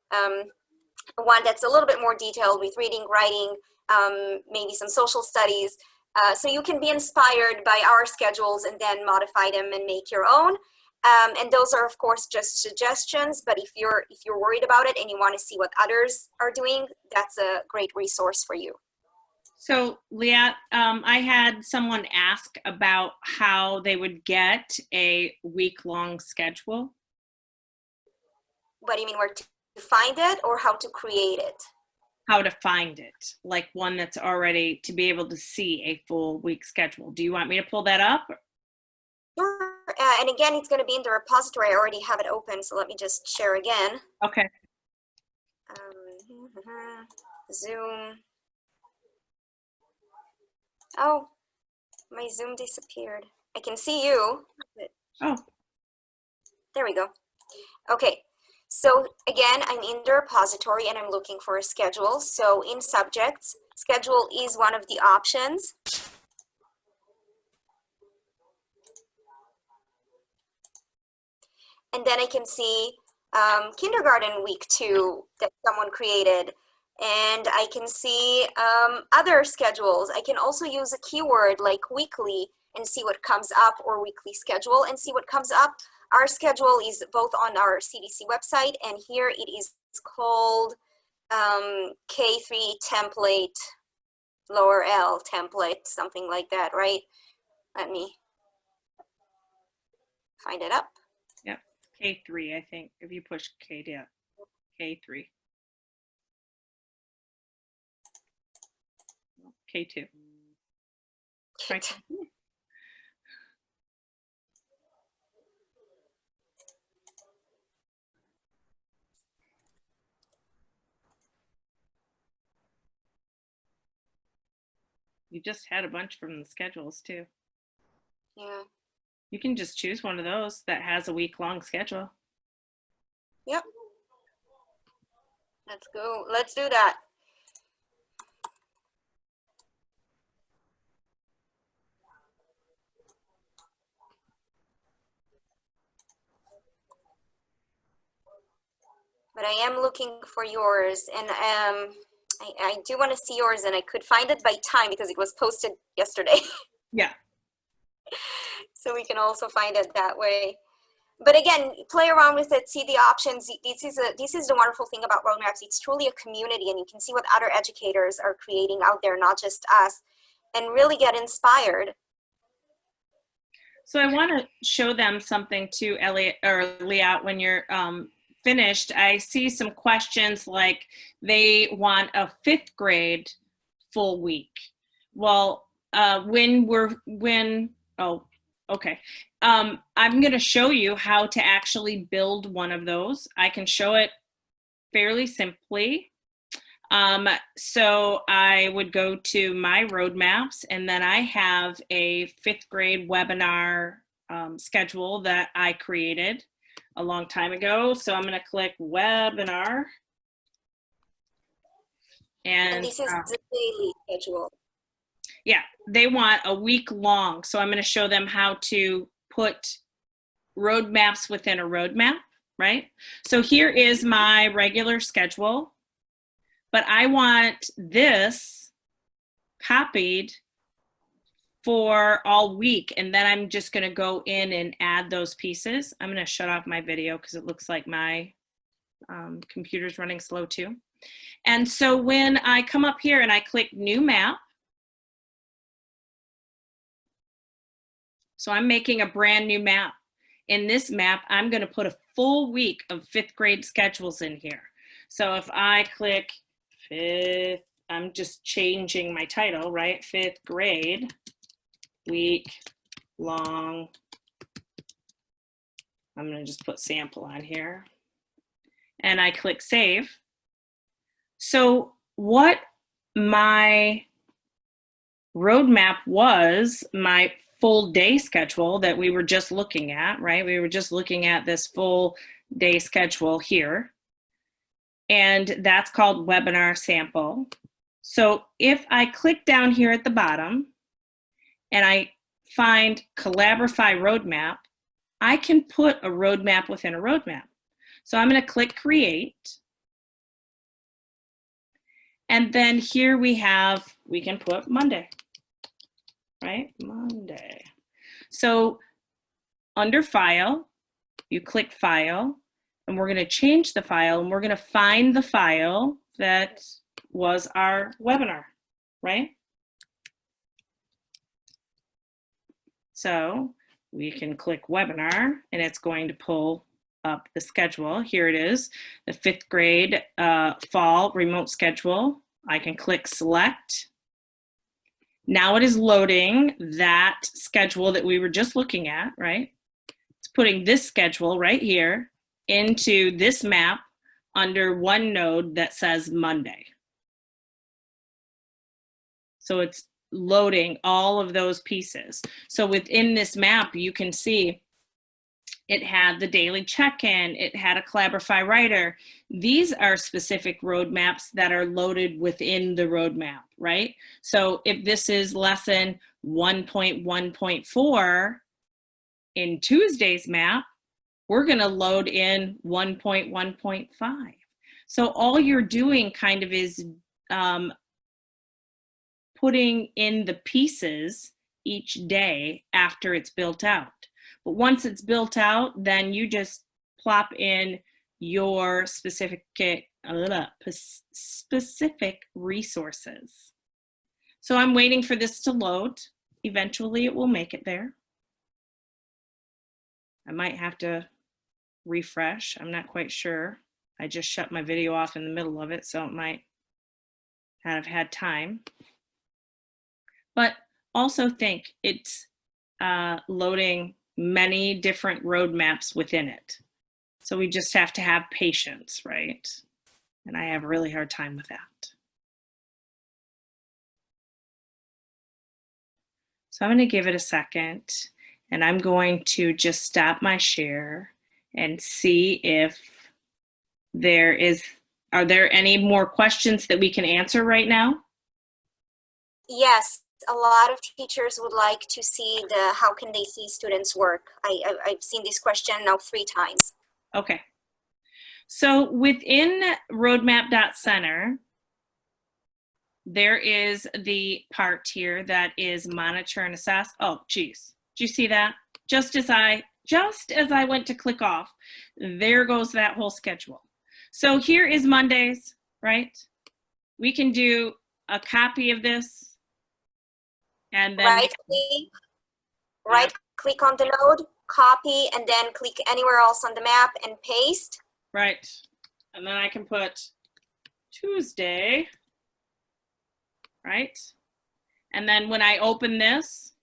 one that's a little bit more detailed with reading, writing, maybe some social studies. So you can be inspired by our schedules and then modify them and make your own. And those are, of course, just suggestions. But if you're worried about it and you want to see what others are doing, that's a great resource for you. So, Leah, I had someone ask about how they would get a week-long schedule. What do you mean, where to find it or how to create it? How to find it, like one that's already, to be able to see a full week schedule. Do you want me to pull that up? Sure. And again, it's going to be in the repository. I already have it open, so let me just share again. Okay. Zoom. Oh, my Zoom disappeared. I can see you. Oh. There we go. Okay. So again, I'm in the repository and I'm looking for a schedule. So in subjects, schedule is one of the options. And then I can see kindergarten week 2 that someone created. And I can see other schedules. I can also use a keyword like weekly and see what comes up, or weekly schedule and see what comes up. Our schedule is both on our CDC website, and here it is called K3 template, lower L template, something like that, right? Let me find it up. Yep, K3, I think, if you push K down, K3. K2. K2. You just had a bunch from the schedules too. Yeah. You can just choose one of those that has a week-long schedule. Yep. Let's go. Let's do that. But I am looking for yours, and I do want to see yours, and I could find it by time because it was posted yesterday. Yeah. So we can also find it that way. But again, play around with it, see the options. This is the wonderful thing about roadmaps. It's truly a community, and you can see what other educators are creating out there, not just us, and really get inspired. So I want to show them something too, Elliot or Leah, when you're finished. I see some questions like they want a 5th grade full week. Well, okay. I'm going to show you how to actually build one of those. I can show it fairly simply. So I would go to my roadmaps, and then I have a 5th grade webinar schedule that I created a long time ago. So I'm going to click webinar. And this is the daily schedule. Yeah, they want a week long. So I'm going to show them how to put roadmaps within a roadmap, right? So here is my regular schedule, but I want this copied for all week. And then I'm just going to go in and add those pieces. I'm going to shut off my video because it looks like my computer's running slow too. And so when I come up here and I click new map, So I'm making a brand new map. In this map, I'm going to put a full week of 5th grade schedules in here. So if I click 5th, I'm just changing my title, right? 5th grade, week long. I'm going to just put sample on here. And I click save. So what my roadmap was, my full day schedule that we were just looking at, right? We were just looking at this full day schedule here. And that's called webinar sample. So if I click down here at the bottom and I find Collaborify roadmap, I can put a roadmap within a roadmap. So I'm going to click create. And then here we can put Monday, right? Monday. So under file, you click file, and we're going to change the file, and we're going to find the file that was our webinar, right? So we can click webinar, and it's going to pull up the schedule. Here it is, the 5th grade fall remote schedule. I can click select. Now it is loading that schedule that we were just looking at, right? It's putting this schedule right here into this map under one node that says Monday. So it's loading all of those pieces. So within this map, you can see it had the daily check-in, it had a Collaborify writer. These are specific roadmaps that are loaded within the roadmap, right? So if this is lesson 1.1.4 in Tuesday's map, we're gonna load in 1.1.5. So all you're doing kind of is putting in the pieces each day after it's built out. But once it's built out, then you just plop in your specific resources. So I'm waiting for this to load. Eventually it will make it there. I might have to refresh. I'm not quite sure. I just shut my video off in the middle of it, so it might kind of had time. But also think it's loading many different roadmaps within it. So we just have to have patience, right? And I have a really hard time with that. So I'm going to give it a second, and I'm going to just stop my share and see if are there any more questions that we can answer right now? Yes, a lot of teachers would like to see how can they see students work. I've seen this question now 3 times. Okay. So within roadmap.center, there is the part here that is monitor and assess. Oh, geez. Do you see that? Just as I went to click off, there goes that whole schedule. So here is Mondays, right? We can do a copy of this and then right click on the node, copy, and then click anywhere else on the map and paste. Right. And then I can put Tuesday, right? And then when I open this,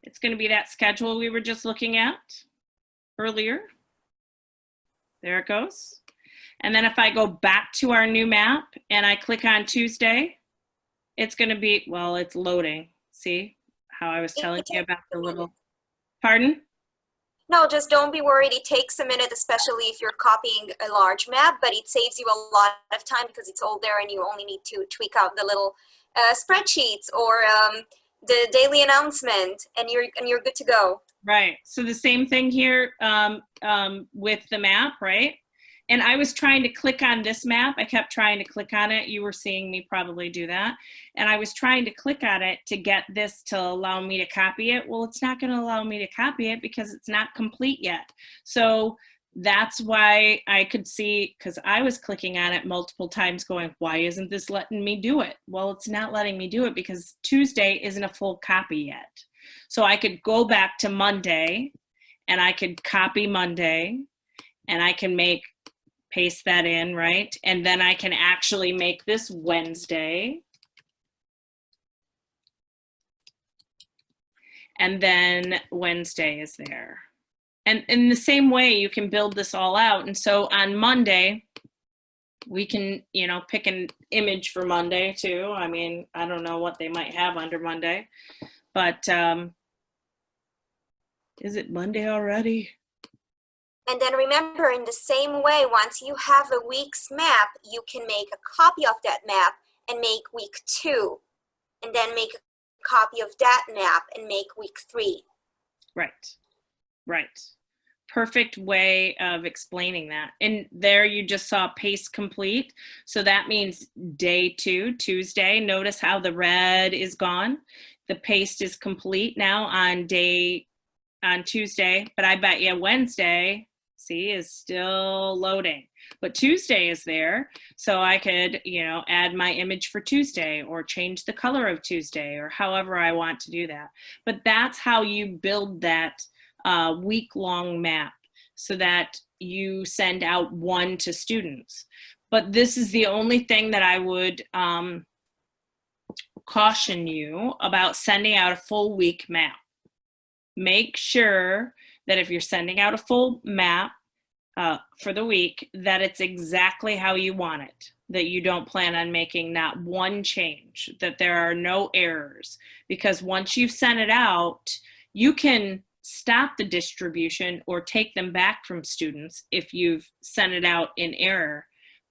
it's going to be that schedule we were just looking at earlier. There it goes. And then if I go back to our new map and I click on Tuesday, it's going to be, well, it's loading. See how I was telling you about the little, pardon? No, just don't be worried. It takes a minute, especially if you're copying a large map, but it saves you a lot of time because it's all there and you only need to tweak out the little spreadsheets or the daily announcement, and you're good to go. Right. So the same thing here with the map, right? And I was trying to click on this map. I kept trying to click on it. You were seeing me probably do that. And I was trying to click on it to get this to allow me to copy it. Well, it's not going to allow me to copy it because it's not complete yet. So that's why I could see, because I was clicking on it multiple times going, why isn't this letting me do it? Well, it's not letting me do it because Tuesday isn't a full copy yet. So I could go back to Monday and I could copy Monday and I can paste that in, right? And then I can actually make this Wednesday. And then Wednesday is there. And in the same way, you can build this all out. And so on Monday, we can, you know, pick an image for Monday too. I mean, I don't know what they might have under Monday, but is it Monday already? And then remember, in the same way, once you have a week's map, you can make a copy of that map and make week 2, and then make a copy of that map and make week 3. Right, right. Perfect way of explaining that. And there you just saw paste complete. So that means day 2, Tuesday. Notice how the red is gone. The paste is complete now on Tuesday, but I bet you Wednesday, see, is still loading. But Tuesday is there, so I could, you know, add my image for Tuesday or change the color of Tuesday or however I want to do that. But that's how you build that week-long map so that you send out one to students. But this is the only thing that I would caution you about sending out a full week map. Make sure that if you're sending out a full map for the week, that it's exactly how you want it, that you don't plan on making not one change, that there are no errors. Because once you've sent it out, you can stop the distribution or take them back from students if you've sent it out in error.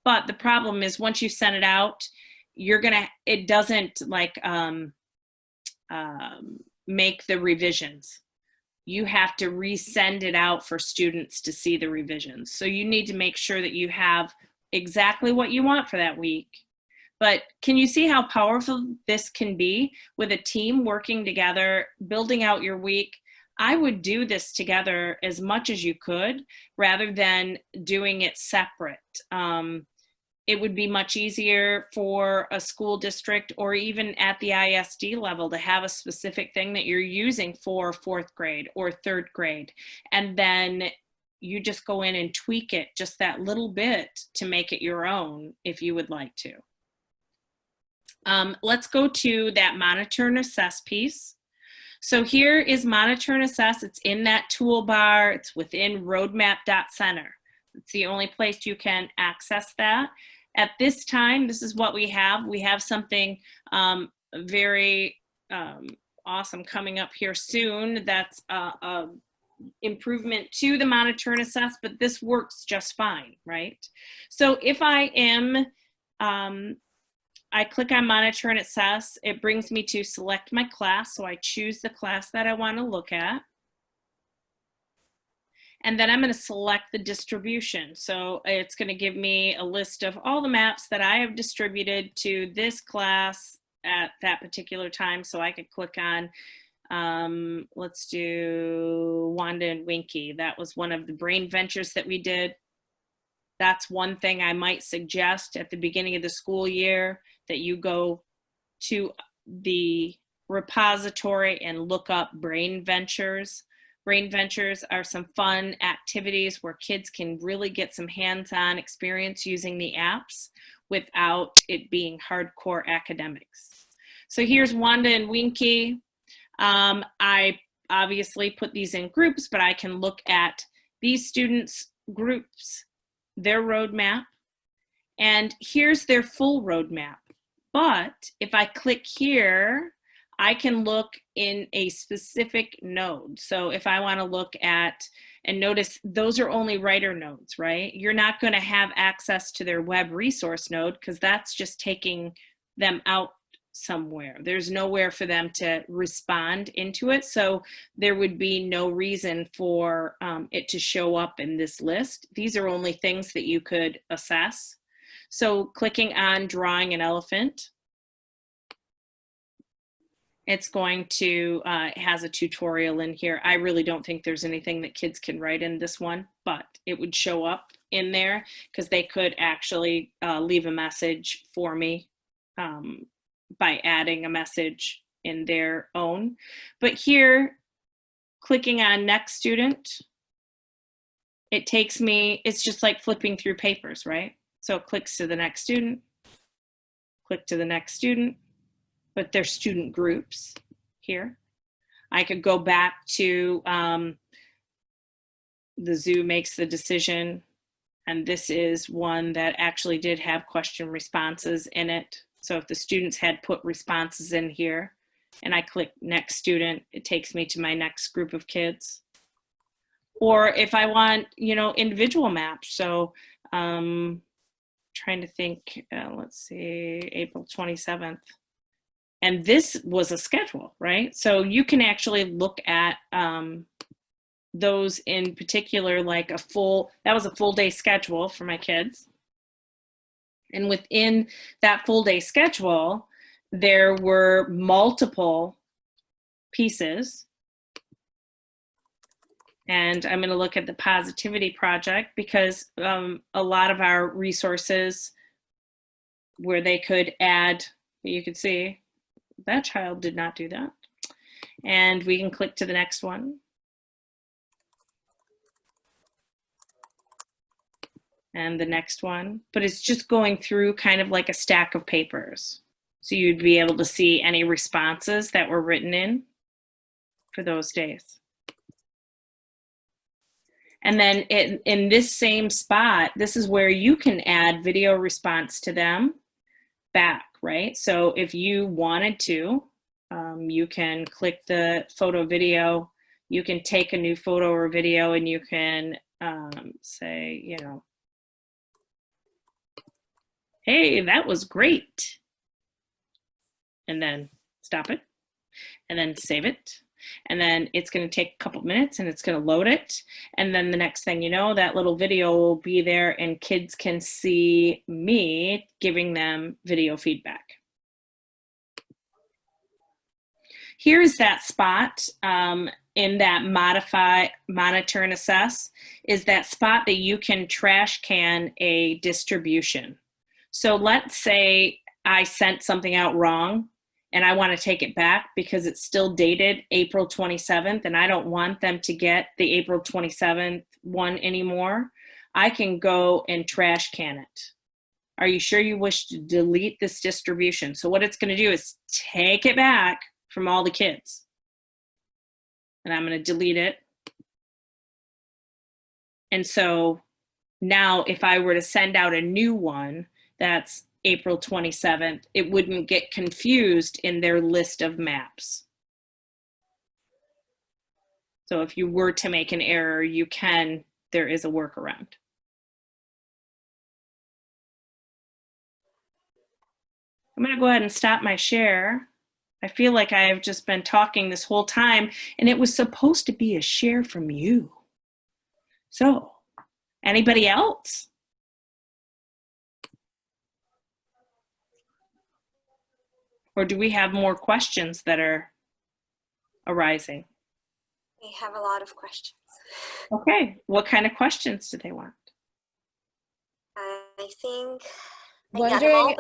But the problem is once you send it out, it doesn't like make the revisions. You have to resend it out for students to see the revisions. So you need to make sure that you have exactly what you want for that week. But can you see how powerful this can be with a team working together, building out your week? I would do this together as much as you could rather than doing it separate. It would be much easier for a school district or even at the ISD level to have a specific thing that you're using for 4th grade or 3rd grade. And then you just go in and tweak it just that little bit to make it your own if you would like to. Let's go to that monitor and assess piece. So here is monitor and assess. It's in that toolbar. It's within roadmap.center. It's the only place you can access that. At this time, this is what we have. We have something very awesome coming up here soon. That's improvement to the monitor and assess, but this works just fine, right? So if I am, I click on monitor and assess, it brings me to select my class. So I choose the class that I want to look at. And then I'm going to select the distribution. So it's going to give me a list of all the maps that I have distributed to this class at that particular time. So I could click on, let's do Wanda and Winky. That was one of the brain ventures that we did. That's one thing I might suggest at the beginning of the school year, that you go to the repository and look up brain ventures. Brain ventures are some fun activities where kids can really get some hands-on experience using the apps without it being hardcore academics. So here's Wanda and Winky. I obviously put these in groups, but I can look at these students' groups, their roadmap, and here's their full roadmap. But if I click here, I can look in a specific node. So if I want to look at, and notice those are only writer nodes, right? You're not going to have access to their web resource node because that's just taking them out somewhere. There's nowhere for them to respond into it. So there would be no reason for it to show up in this list. These are only things that you could assess. So clicking on drawing an elephant, it's going to, it has a tutorial in here. I really don't think there's anything that kids can write in this one, but it would show up in there because they could actually leave a message for me by adding a message in their own. But here, clicking on next student, it takes me, it's just like flipping through papers, right? So it clicks to the next student, click to the next student, but they're student groups here. I could go back to the zoo makes the decision, and this is one that actually did have question responses in it. So if the students had put responses in here and I click next student, it takes me to my next group of kids. Or if I want, you know, individual maps. So trying to think, let's see, April 27th. And this was a schedule, right? So you can actually look at those in particular, like that was a full day schedule for my kids. And within that full day schedule, there were multiple pieces. And I'm going to look at the Positivity Project because a lot of our resources where they could add, you could see that child did not do that. And we can click to the next one. And the next one, but it's just going through kind of like a stack of papers. So you'd be able to see any responses that were written in for those days. And then in this same spot, this is where you can add video response to them back, right? So if you wanted to, you can click the photo video, you can take a new photo or video and you can say, you know, hey, that was great. And then stop it and then save it. And then it's going to take a couple minutes and it's going to load it. And then the next thing you know, that little video will be there and kids can see me giving them video feedback. Here's that spot in that modify, monitor, and assess is that spot that you can trash can a distribution. So let's say I sent something out wrong and I want to take it back because it's still dated April 27th and I don't want them to get the April 27th one anymore. I can go and trash can it. Are you sure you wish to delete this distribution? So what it's going to do is take it back from all the kids. And I'm going to delete it. And so now if I were to send out a new one that's April 27th, it wouldn't get confused in their list of maps. So if you were to make an error, you can, there is a workaround. I'm going to go ahead and stop my share. I feel like I have just been talking this whole time and it was supposed to be a share from you. So, anybody else? Or do we have more questions that are arising? We have a lot of questions. Okay, what kind of questions do they want? I think Wondering,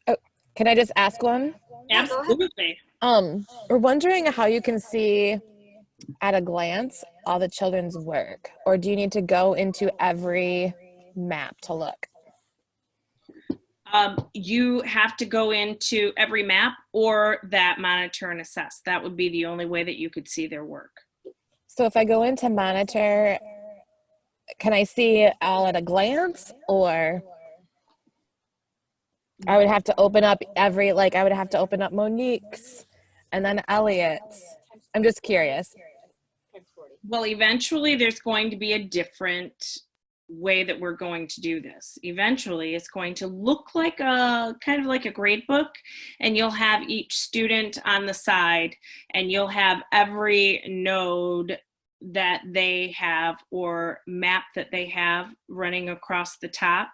oh, can I just ask one? Absolutely. We're wondering how you can see at a glance all the children's work, or do you need to go into every map to look? You have to go into every map or that monitor and assess. That would be the only way that you could see their work. So if I go into monitor, can I see it all at a glance, or I would have to open up every, like I would have to open up Monique's and then Elliot's? I'm just curious. Well, eventually there's going to be a different way that we're going to do this. Eventually it's going to look like a kind of like a grade book, and you'll have each student on the side and you'll have every node that they have or map that they have running across the top,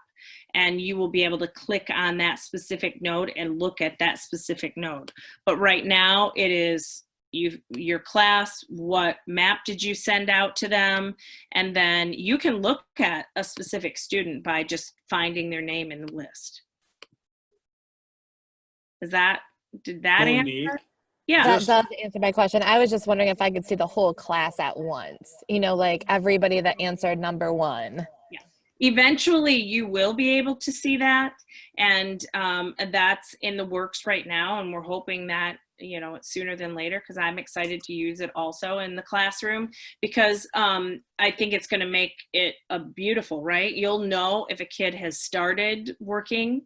and you will be able to click on that specific node and look at that specific node. But right now it is your class, what map did you send out to them, and then you can look at a specific student by just finding their name in the list. Did that Monique, answer? Yeah. That Just- does answer my question. I was just wondering if I could see the whole class at once, you know, like everybody that answered number 1. Yeah. Eventually you will be able to see that. And that's in the works right now. And we're hoping that, you know, it's sooner than later, because I'm excited to use it also in the classroom, because I think it's going to make it a beautiful, right? You'll know if a kid has started working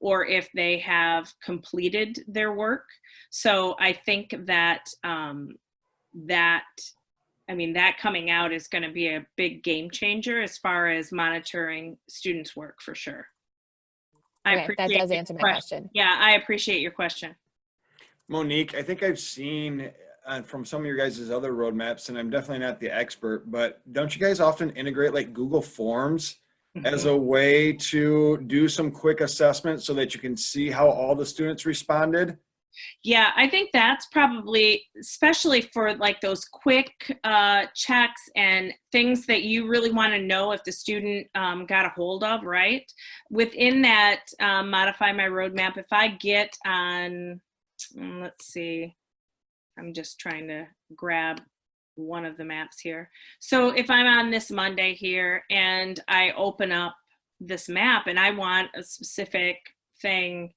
or if they have completed their work. So I think that that coming out is going to be a big game changer as far as monitoring students' work, for sure. Okay, that does answer my question. Yeah, I appreciate your question. Monique, I think I've seen from some of your guys' other roadmaps, and I'm definitely not the expert, but don't you guys often integrate like Google Forms as a way to do some quick assessment so that you can see how all the students responded? Yeah, I think that's probably, especially for like those quick checks and things that you really want to know if the student got a hold of, right? Within that modify my roadmap, if I get on, let's see, I'm just trying to grab one of the maps here. So if I'm on this Monday here and I open up this map and I want a specific thing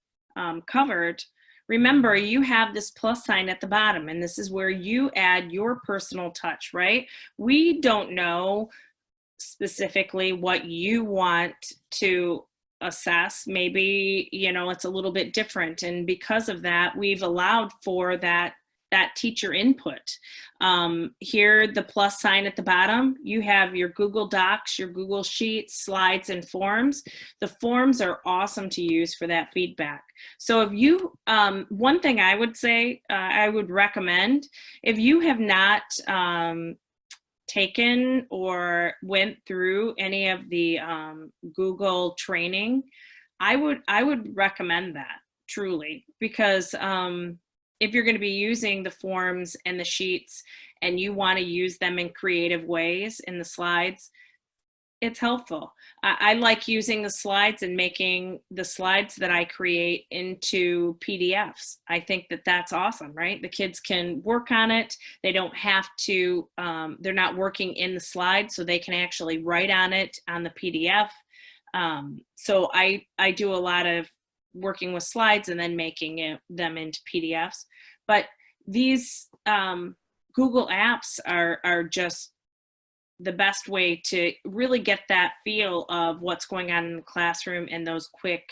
covered, remember, you have this plus sign at the bottom, and this is where you add your personal touch, right? We don't know specifically what you want to assess. Maybe, you know, it's a little bit different. And because of that, we've allowed for that teacher input. Here, the plus sign at the bottom, you have your Google Docs, your Google Sheets, slides, and forms. The forms are awesome to use for that feedback. So if you, one thing I would say, I would recommend, if you have not taken or went through any of the Google training, I would recommend that, truly, because if you're going to be using the forms and the sheets and you want to use them in creative ways in the slides, it's helpful. I like using the slides and making the slides that I create into PDFs. I think that that's awesome, right? The kids can work on it. They don't have to, they're not working in the slides, so they can actually write on it on the PDF. So I do a lot of working with slides and then making them into PDFs. But these Google apps are just the best way to really get that feel of what's going on in the classroom and those quick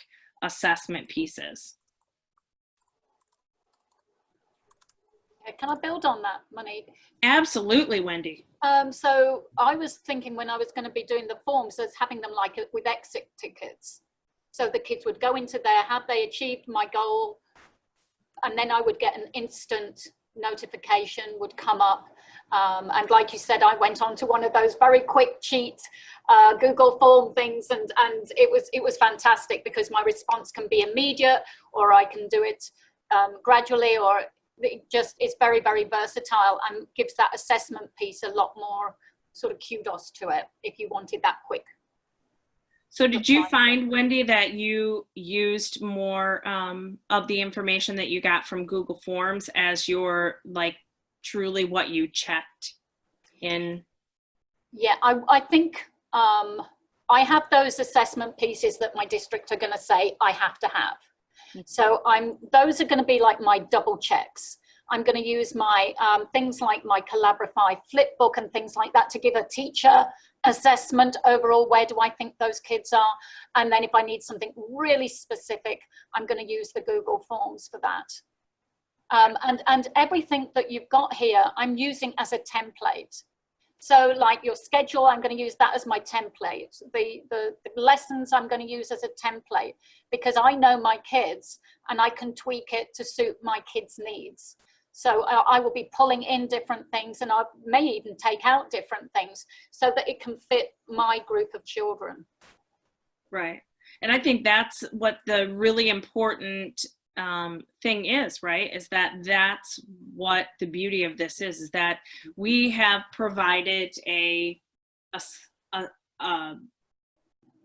assessment pieces. Can I build on that, Monique? Absolutely, Wendy. So I was thinking when I was going to be doing the forms as having them like with exit tickets. So the kids would go into there, have they achieved my goal? And then I would get an instant notification would come up. And like you said, I went on to one of those very quick cheat Google form things, and it was fantastic because my response can be immediate, or I can do it gradually, or it just is very, very versatile and gives that assessment piece a lot more sort of kudos to it if you wanted that quick. So did you find, Wendy, that you used more of the information that you got from Google Forms as your, like, truly what you checked in? Yeah, I think I have those assessment pieces that my district are going to say I have to have. So those are going to be like my double checks. I'm going to use my things like my Collaborify flipbook and things like that to give a teacher assessment overall, where do I think those kids are? And then if I need something really specific, I'm going to use the Google Forms for that. And everything that you've got here, I'm using as a template. So like your schedule, I'm going to use that as my template. The lessons I'm going to use as a template, because I know my kids and I can tweak it to suit my kids' needs. So I will be pulling in different things, and I may even take out different things so that it can fit my group of children. Right. And I think that's what the really important thing is, right? Is that's what the beauty of this is that we have provided a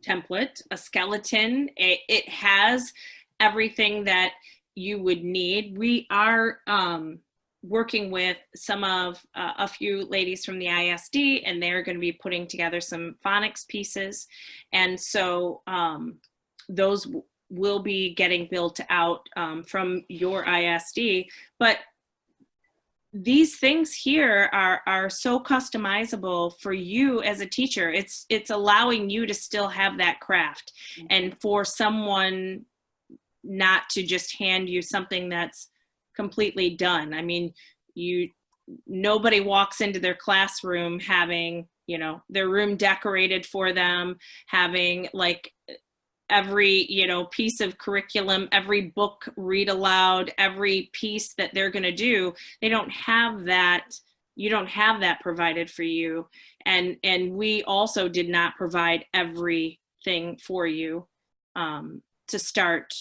template, a skeleton. It has everything that you would need. We are working with some of a few ladies from the ISD, and they're going to be putting together some phonics pieces. And so those will be getting built out from your ISD. But these things here are so customizable for you as a teacher. It's allowing you to still have that craft, and for someone not to just hand you something that's completely done. I mean, nobody walks into their classroom having, you know, their room decorated for them, having like every, you know, piece of curriculum, every book read aloud, every piece that they're going to do. They don't have that. You don't have that provided for you. And we also did not provide everything for you to start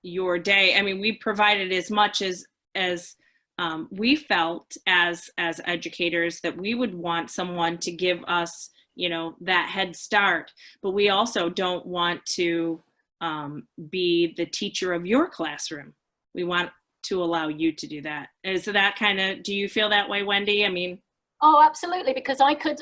your day. I mean, we provided as much as we felt as educators that we would want someone to give us, you know, that head start, but we also don't want to be the teacher of your classroom. We want to allow you to do that. Is that kind of, do you feel that way, Wendy? I mean, oh, absolutely, because I could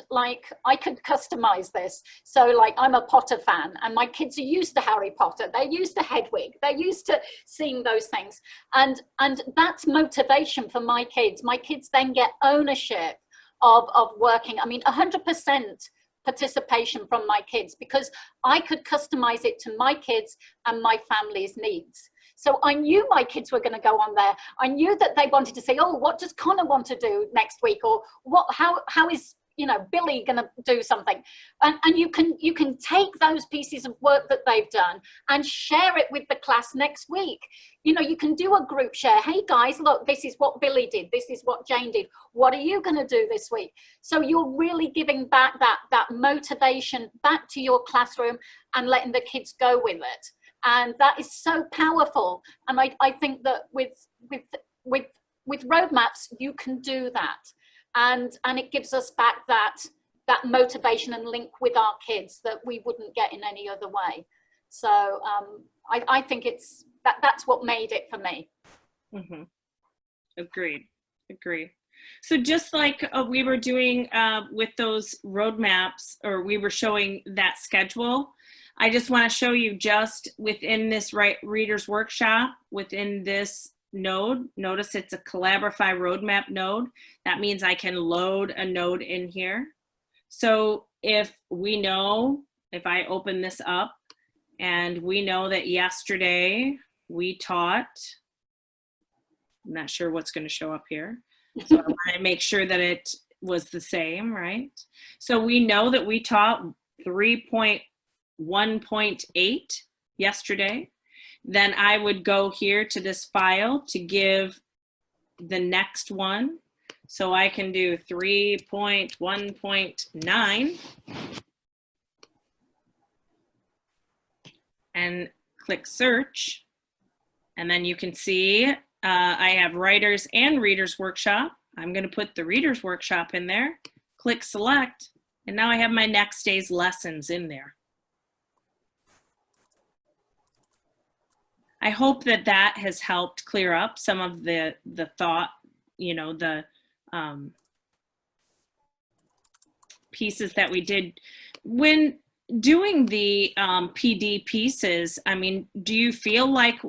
customize this. So like, I'm a Potter fan, and my kids are used to Harry Potter. They're used to Hedwig. They're used to seeing those things. And that's motivation for my kids. My kids then get ownership of working. I mean, 100% participation from my kids, because I could customize it to my kids and my family's needs. So I knew my kids were going to go on there. I knew that they wanted to say, oh, what does Connor want to do next week? Or how is, you know, Billy going to do something? And you can take those pieces of work that they've done and share it with the class next week. You know, you can do a group share. Hey guys, look, this is what Billy did. This is what Jane did. What are you going to do this week? So you're really giving back that motivation back to your classroom and letting the kids go with it. And that is so powerful. And I think that with roadmaps, you can do that. And it gives us back that motivation and link with our kids that we wouldn't get in any other way. So I think that's what made it for me. Mm-hmm. Agreed. So just like we were doing with those roadmaps, or we were showing that schedule, I just want to show you just within this Reader's Workshop, within this node, notice it's a Collaborify roadmap node. That means I can load a node in here. So if I open this up and we know that yesterday we taught, I'm not sure what's going to show up here. So I want to make sure that it was the same, right? So we know that we taught 3.1.8 yesterday. Then I would go here to this file to give the next one. So I can do 3.1.9 and click search. And then you can see I have Writers and Readers Workshop. I'm going to put the Readers Workshop in there, click select, and now I have my next day's lessons in there. I hope that that has helped clear up some of the thought, you know, the pieces that we did. When doing the PD pieces, I mean, do you feel like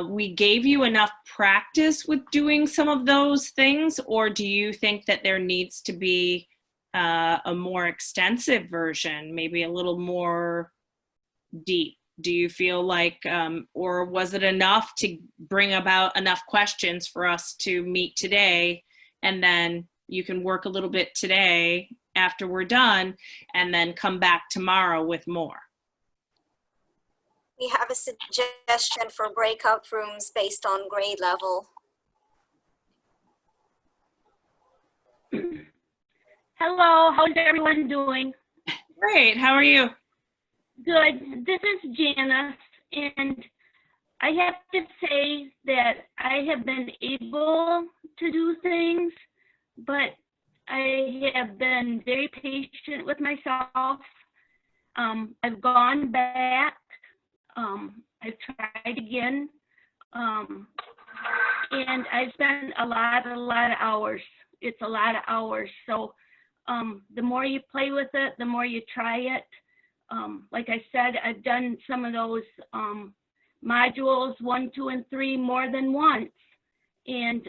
we gave you enough practice with doing some of those things, or do you think that there needs to be a more extensive version, maybe a little more deep? Do you feel like, or was it enough to bring about enough questions for us to meet today, and then you can work a little bit today after we're done, and then come back tomorrow with more? We have a suggestion for breakout rooms based on grade level. Hello, how's everyone doing? Great, how are you? Good. This is Janice, and I have to say that I have been able to do things, but I have been very patient with myself. I've gone back. I've tried again. and I spend a lot of hours. It's a lot of hours. So the more you play with it, the more you try it. Like I said, I've done some of those modules 1, 2, and 3 more than once, and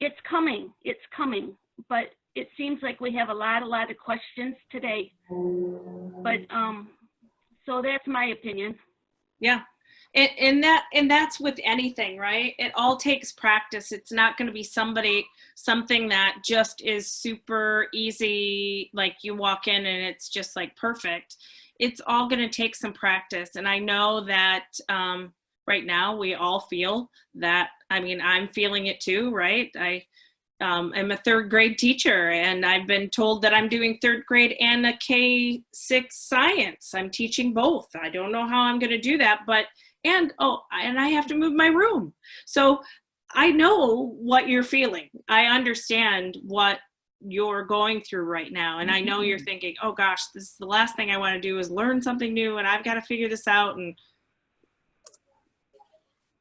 it's coming. But it seems like we have a lot of questions today. But so that's my opinion. Yeah. And that's with anything, right? It all takes practice. It's not going to be something that just is super easy, like you walk in and it's just like perfect. It's all going to take some practice. And I know that right now we all feel that. I mean, I'm feeling it too, right? I'm a 3rd grade teacher, and I've been told that I'm doing 3rd grade and a K-6 science. I'm teaching both. I don't know how I'm going to do that, and I have to move my room. So I know what you're feeling. I understand what you're going through right now. And I know you're thinking, oh gosh, this is the last thing I want to do is learn something new, and I've got to figure this out. And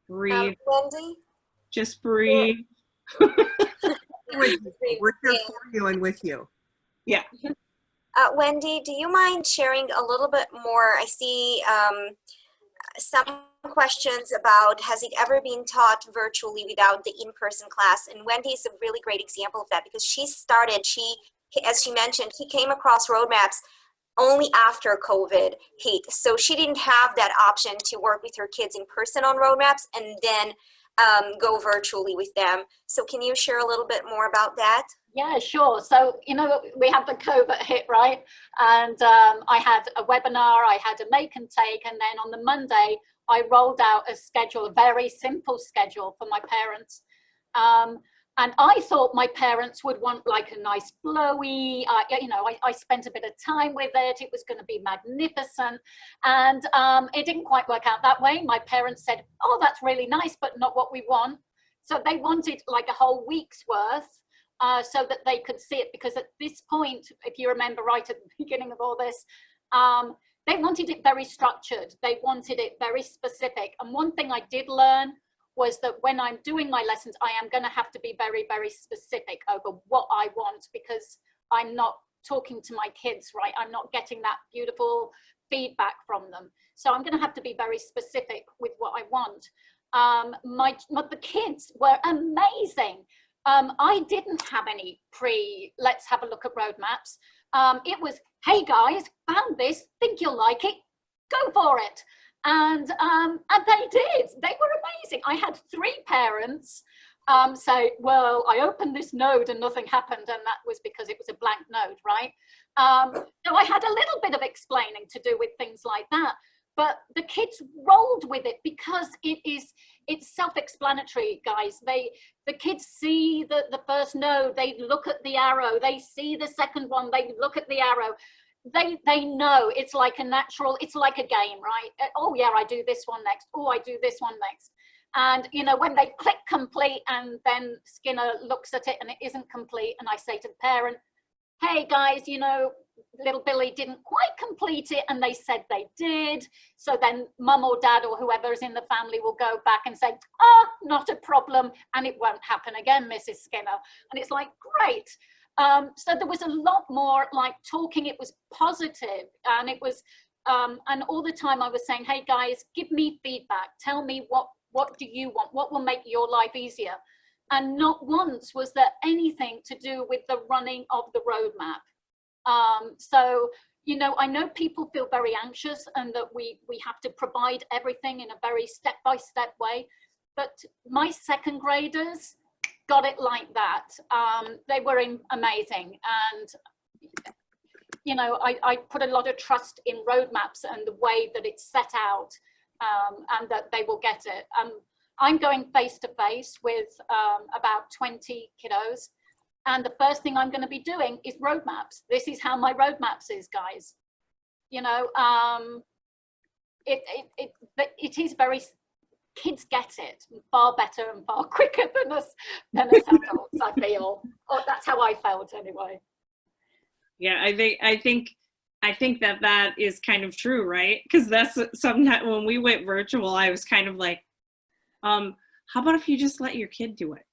breathe. Wendy? Just breathe. We're here for you and with you. Yeah. Wendy, do you mind sharing a little bit more? I see some questions about, has it ever been taught virtually without the in-person class? And Wendy is a really great example of that, because as she mentioned, she came across roadmaps only after COVID hit. So she didn't have that option to work with her kids in person on roadmaps and then go virtually with them. So can you share a little bit more about that? Yeah, sure. So, we had the COVID hit, right? And I had a webinar, I had a make and take, and then on the Monday, I rolled out a schedule, a very simple schedule for my parents. And I thought my parents would want like a nice flowy, I spent a bit of time with it. It was going to be magnificent. And it didn't quite work out that way. My parents said, oh, that's really nice, but not what we want. So they wanted like a whole week's worth so that they could see it. Because at this point, if you remember right at the beginning of all this, they wanted it very structured. They wanted it very specific. And one thing I did learn was that when I'm doing my lessons, I am going to have to be very, very specific over what I want, because I'm not talking to my kids, right? I'm not getting that beautiful feedback from them. So I'm going to have to be very specific with what I want. The kids were amazing. I didn't have any let's have a look at roadmaps. It was, hey guys, found this, think you'll like it, go for it. And they did. They were amazing. I had 3 parents say, well, I opened this node and nothing happened, and that was because it was a blank node, right? So I had a little bit of explaining to do with things like that, but the kids rolled with it because it's self-explanatory, guys. The kids see the first node, they look at the arrow, they see the second one, they look at the arrow. They know it's like a natural, it's like a game, right? Oh yeah, I do this one next. Oh, I do this one next. And when they click complete and then Skinner looks at it and it isn't complete, and I say to the parent, hey guys, little Billy didn't quite complete it, and they said they did. So then mum or dad or whoever is in the family will go back and say, oh, not a problem, and it won't happen again, Mrs. Skinner. And it's like, great. So there was a lot more like talking. It was positive, and it was, and all the time I was saying, hey guys, give me feedback. Tell me what do you want? What will make your life easier? And not once was there anything to do with the running of the roadmap. So, I know people feel very anxious and that we have to provide everything in a very step-by-step way, but my 2nd graders got it like that. They were amazing. And, I put a lot of trust in roadmaps and the way that it's set out, and that they will get it. I'm going face-to-face with about 20 kiddos. And the first thing I'm going to be doing is roadmaps. This is how my roadmaps is, guys. It is very, kids get it far better and far quicker than us adults, I feel. Or that's how I felt anyway. Yeah, I think that is kind of true, right? Because that's sometimes when we went virtual, I was kind of like, How about if you just let your kid do it?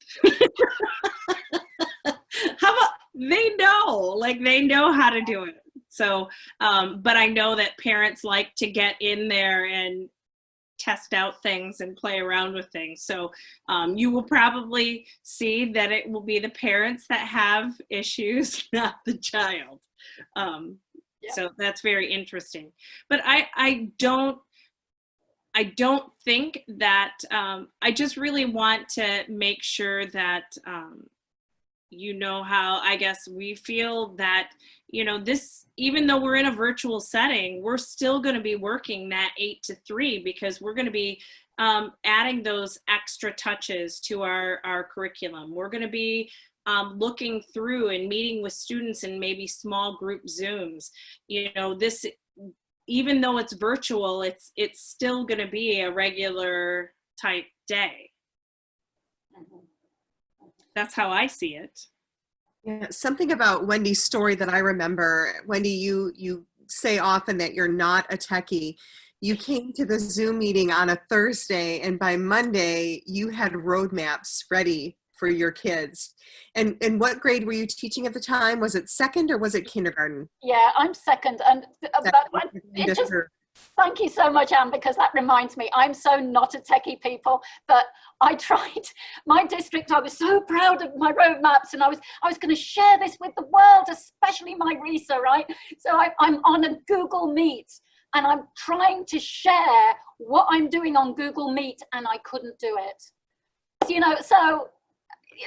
How about they know how to do it. So, but I know that parents like to get in there and test out things and play around with things. So you will probably see that it will be the parents that have issues, not the child. So that's very interesting. But I don't think that, I just really want to make sure that, you know how I guess we feel that, you know, this, even though we're in a virtual setting, we're still going to be working that 8 to 3 because we're going to be adding those extra touches to our curriculum. We're going to be looking through and meeting with students in maybe small group Zooms. You know, this, even though it's virtual, it's still going to be a regular type day. That's how I see it. Yeah, something about Wendy's story that I remember. Wendy, you say often that you're not a techie. You came to the Zoom meeting on a Thursday, and by Monday, you had roadmaps ready for your kids. And what grade were you teaching at the time? Was it second or was it kindergarten? Yeah, I'm second. And it just, thank you so much, Anne, because that reminds me, I'm so not a techie people, but I tried. My district, I was so proud of my roadmaps, and I was going to share this with the world, especially my RESA, right? So I'm on a Google Meet, and I'm trying to share what I'm doing on Google Meet, and I couldn't do it. You know, so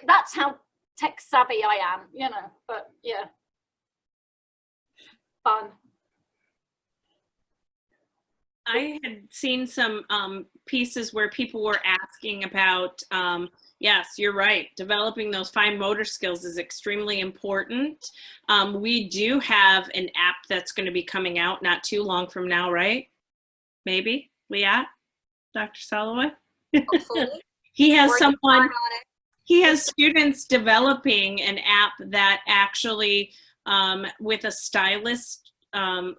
that's how tech savvy I am, you know, but yeah, fun. I had seen some pieces where people were asking about, yes, you're right, developing those fine motor skills is extremely important. We do have an app that's going to be coming out not too long from now, right? Maybe, Leah, Dr. Soloway? He has someone, he has students developing an app that actually, with a stylus,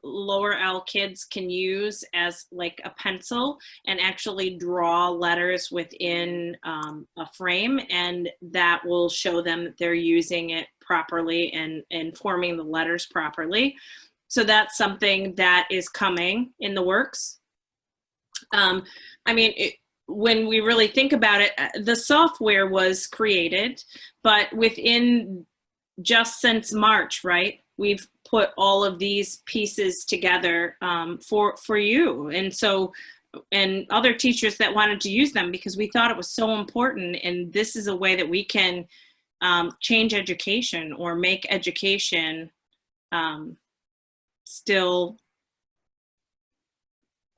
lower L kids can use as like a pencil and actually draw letters within a frame, and that will show them that they're using it properly and forming the letters properly. So that's something that is coming in the works. I mean, when we really think about it, the software was created, but within just since March, right? We've put all of these pieces together for you. And so, and other teachers that wanted to use them because we thought it was so important. And this is a way that we can change education or make education still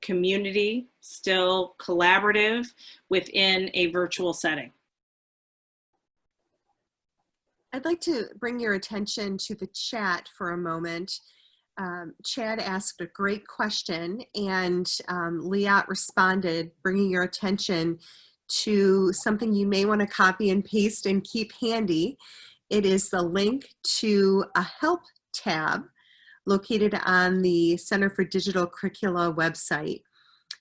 community, still collaborative within a virtual setting. I'd like to bring your attention to the chat for a moment. Chad asked a great question, and Liat responded, bringing your attention to something you may want to copy and paste and keep handy. It is the link to a help tab located on the Center for Digital Curricula website.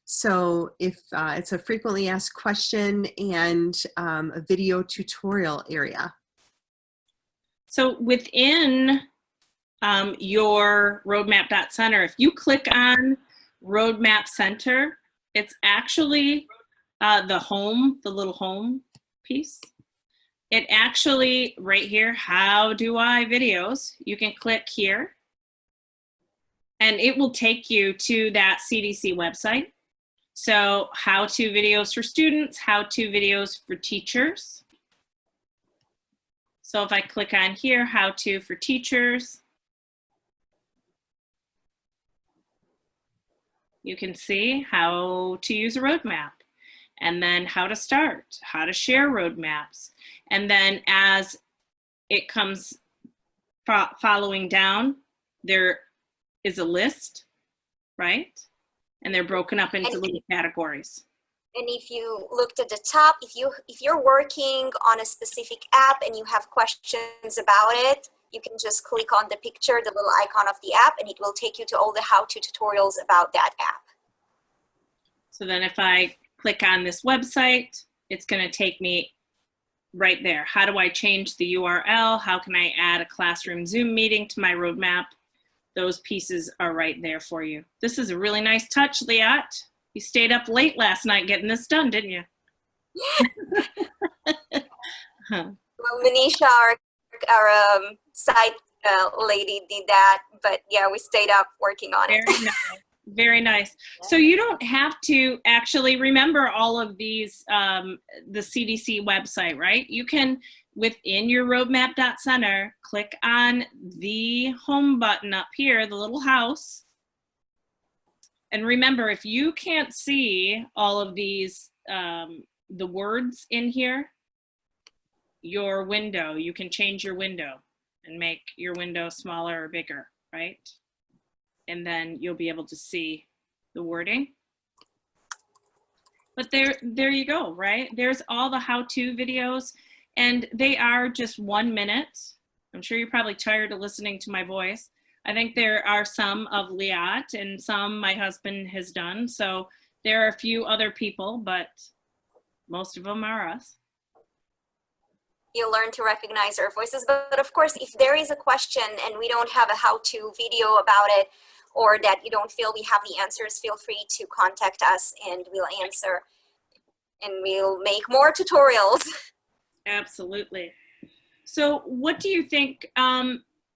So if it's a frequently asked question and a video tutorial area. So within your roadmap.center, if you click on Roadmap Center, it's actually the home, the little home piece. It actually, right here, how do I videos, you can click here and it will take you to that CDC website. So how-to videos for students, how-to videos for teachers. So if I click on here, how-to for teachers, you can see how to use a roadmap, and then how to start, how to share roadmaps. And then as it comes following down, there is a list, right? And they're broken up into little categories. And if you looked at the top, if you're working on a specific app and you have questions about it, you can just click on the picture, the little icon of the app, and it will take you to all the how-to tutorials about that app. So then if I click on this website, it's going to take me right there. How do I change the URL? How can I add a classroom Zoom meeting to my roadmap? Those pieces are right there for you. This is a really nice touch, Liat. You stayed up late last night getting this done, didn't you? Huh. Well, Manisha, our site lady, did that, but yeah, we stayed up working on it. Very nice. Very nice. So you don't have to actually remember all of these, the CDC website, right? You can, within your roadmap.center, click on the home button up here, the little house. And remember, if you can't see all of these, the words in here, your window, you can change your window and make your window smaller or bigger, right? And then you'll be able to see the wording. But there you go, right? There's all the how-to videos, and they are just 1 minute. I'm sure you're probably tired of listening to my voice. I think there are some of Liat and some my husband has done. So there are a few other people, but most of them are us. You learn to recognize our voices. But of course, if there is a question and we don't have a how-to video about it, or that you don't feel we have the answers, feel free to contact us and we'll answer. And we'll make more tutorials. Absolutely. So what do you think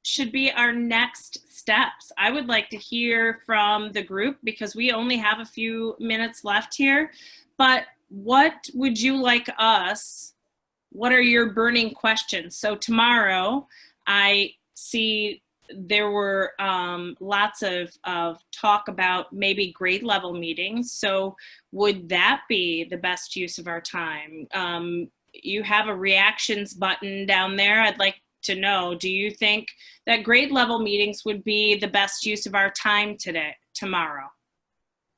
should be our next steps? I would like to hear from the group because we only have a few minutes left here. But what would you like us, what are your burning questions? So tomorrow I see there were lots of talk about maybe grade level meetings. So would that be the best use of our time? You have a reactions button down there. I'd like to know, do you think that grade level meetings would be the best use of our time tomorrow?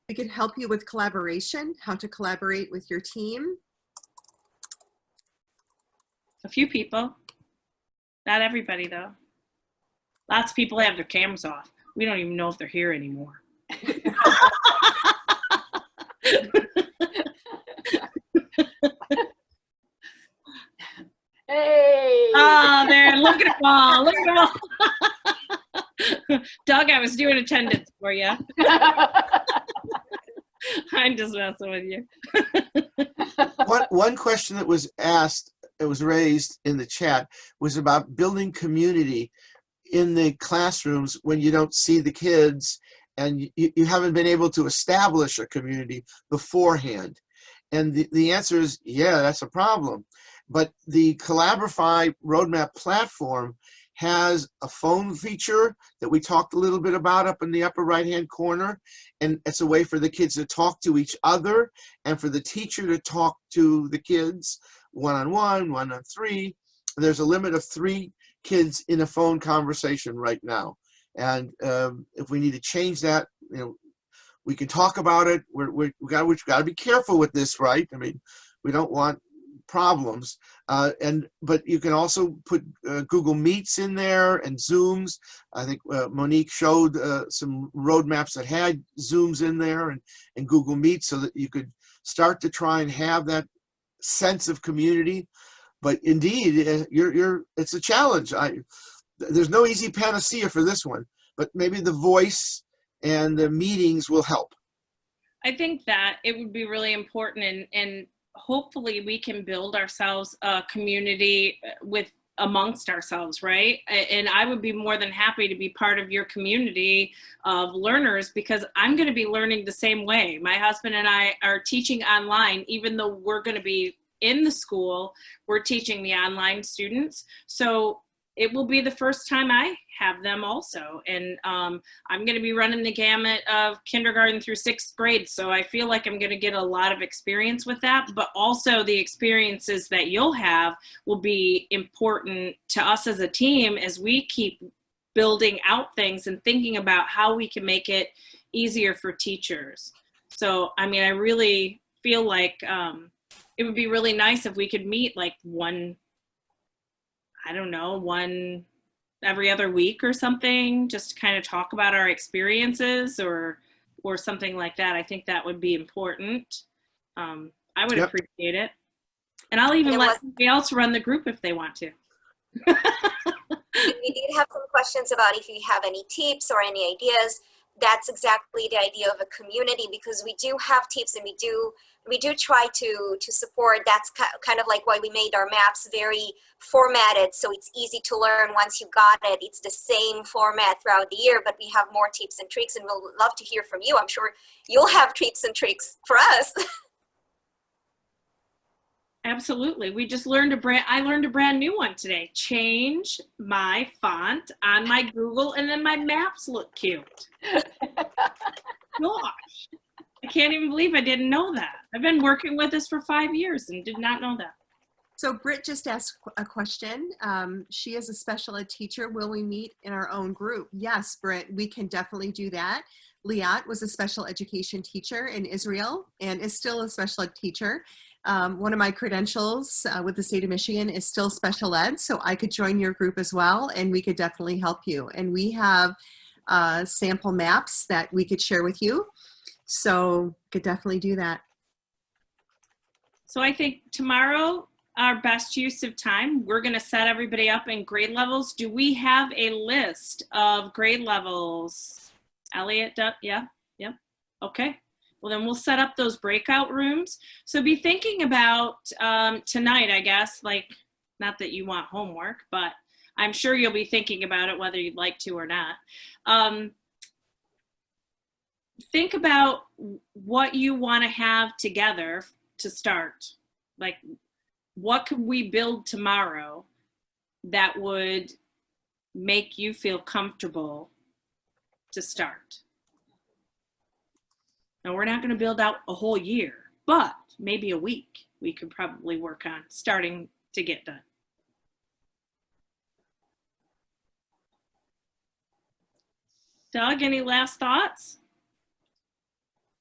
We could help you with collaboration, how to collaborate with your team. A few people, not everybody though. Lots of people have their cameras off. We don't even know if they're here anymore. Hey! Oh, there, look at them all, look at them all. Doug, I was doing attendance for you. I'm just messing with you. One question that was asked, it was raised in the chat, was about building community in the classrooms when you don't see the kids and you haven't been able to establish a community beforehand. And the answer is, yeah, that's a problem. But the Collaborify roadmap platform has a phone feature that we talked a little bit about up in the upper right-hand corner. And it's a way for the kids to talk to each other and for the teacher to talk to the kids one-on-one, one-on-three. There's a limit of 3 kids in a phone conversation right now. And if we need to change that, you know, we can talk about it. We've got to be careful with this, right? I mean, we don't want problems. But you can also put Google Meets in there and Zooms. I think Monique showed some roadmaps that had Zooms in there and Google Meets so that you could start to try and have that sense of community. But indeed, it's a challenge. There's no easy panacea for this one, but maybe the voice and the meetings will help. I think that it would be really important, and hopefully we can build ourselves a community amongst ourselves, right? And I would be more than happy to be part of your community of learners because I'm going to be learning the same way. My husband and I are teaching online, even though we're going to be in the school, we're teaching the online students. So it will be the first time I have them also. And I'm going to be running the gamut of kindergarten through 6th grade. So I feel like I'm going to get a lot of experience with that, but also the experiences that you'll have will be important to us as a team as we keep building out things and thinking about how we can make it easier for teachers. So, I mean, I really feel like it would be really nice if we could meet like one every other week or something, just to kind of talk about our experiences or something like that. I think that would be important. I would appreciate it. And I'll even And let somebody else run the group if they want to. we did have some questions about if you have any tips or any ideas. That's exactly the idea of a community, because we do have tips and we do try to support. That's kind of like why we made our maps very formatted, so it's easy to learn once you got it. It's the same format throughout the year, but we have more tips and tricks, and we'll love to hear from you. I'm sure you'll have tips and tricks for us. Absolutely. We just learned I learned a brand new one today. Change my font on my Google and then my maps look cute. Gosh, I can't even believe I didn't know that. I've been working with this for 5 years and did not know that. So Britt just asked a question. She is a special ed teacher. Will we meet in our own group? Yes, Britt, we can definitely do that. Liat was a special education teacher in Israel and is still a special ed teacher. One of my credentials with the state of Michigan is still special ed, so I could join your group as well, and we could definitely help you. And we have sample maps that we could share with you, so could definitely do that. So I think tomorrow, our best use of time, we're going to set everybody up in grade levels. Do we have a list of grade levels? Elliot, yeah, okay. Well, then we'll set up those breakout rooms. So be thinking about tonight, I guess, like, not that you want homework, but I'm sure you'll be thinking about it whether you'd like to or not. Think about what you want to have together to start. Like, what could we build tomorrow that would make you feel comfortable to start? Now, we're not going to build out a whole year, but maybe a week we could probably work on starting to get done. Doug, any last thoughts?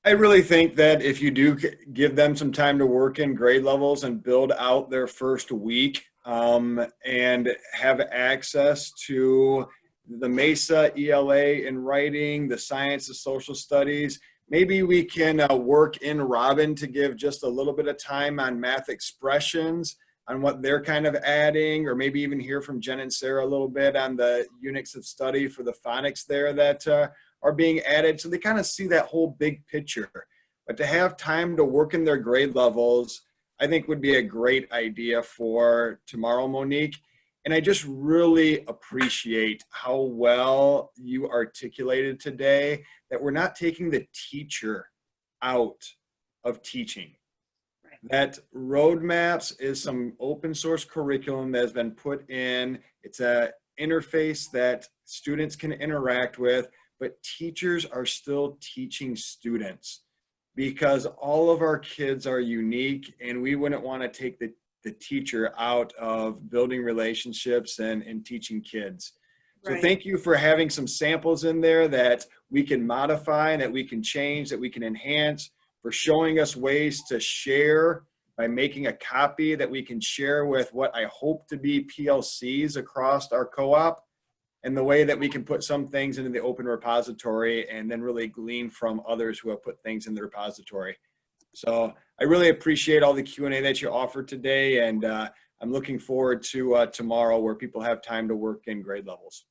I really think that if you do give them some time to work in grade levels and build out their first week and have access to the MESA, ELA in writing, the science, the social studies, maybe we can work in Robin to give just a little bit of time on math expressions, on what they're kind of adding, or maybe even hear from Jen and Sarah a little bit on the units of study for the phonics there that are being added. So they kind of see that whole big picture. But to have time to work in their grade levels, I think would be a great idea for tomorrow, Monique. And I just really appreciate how well you articulated today that we're not taking the teacher out of teaching. Right. That roadmaps is some open source curriculum that has been put in. It's an interface that students can interact with, but teachers are still teaching students because all of our kids are unique, and we wouldn't want to take the teacher out of building relationships and teaching kids. Right. So thank you for having some samples in there that we can modify, that we can change, that we can enhance, for showing us ways to share by making a copy that we can share with what I hope to be PLCs across our co-op, and the way that we can put some things into the open repository and then really glean from others who have put things in the repository. So I really appreciate all the Q&A that you offered today, and I'm looking forward to tomorrow where people have time to work in grade levels.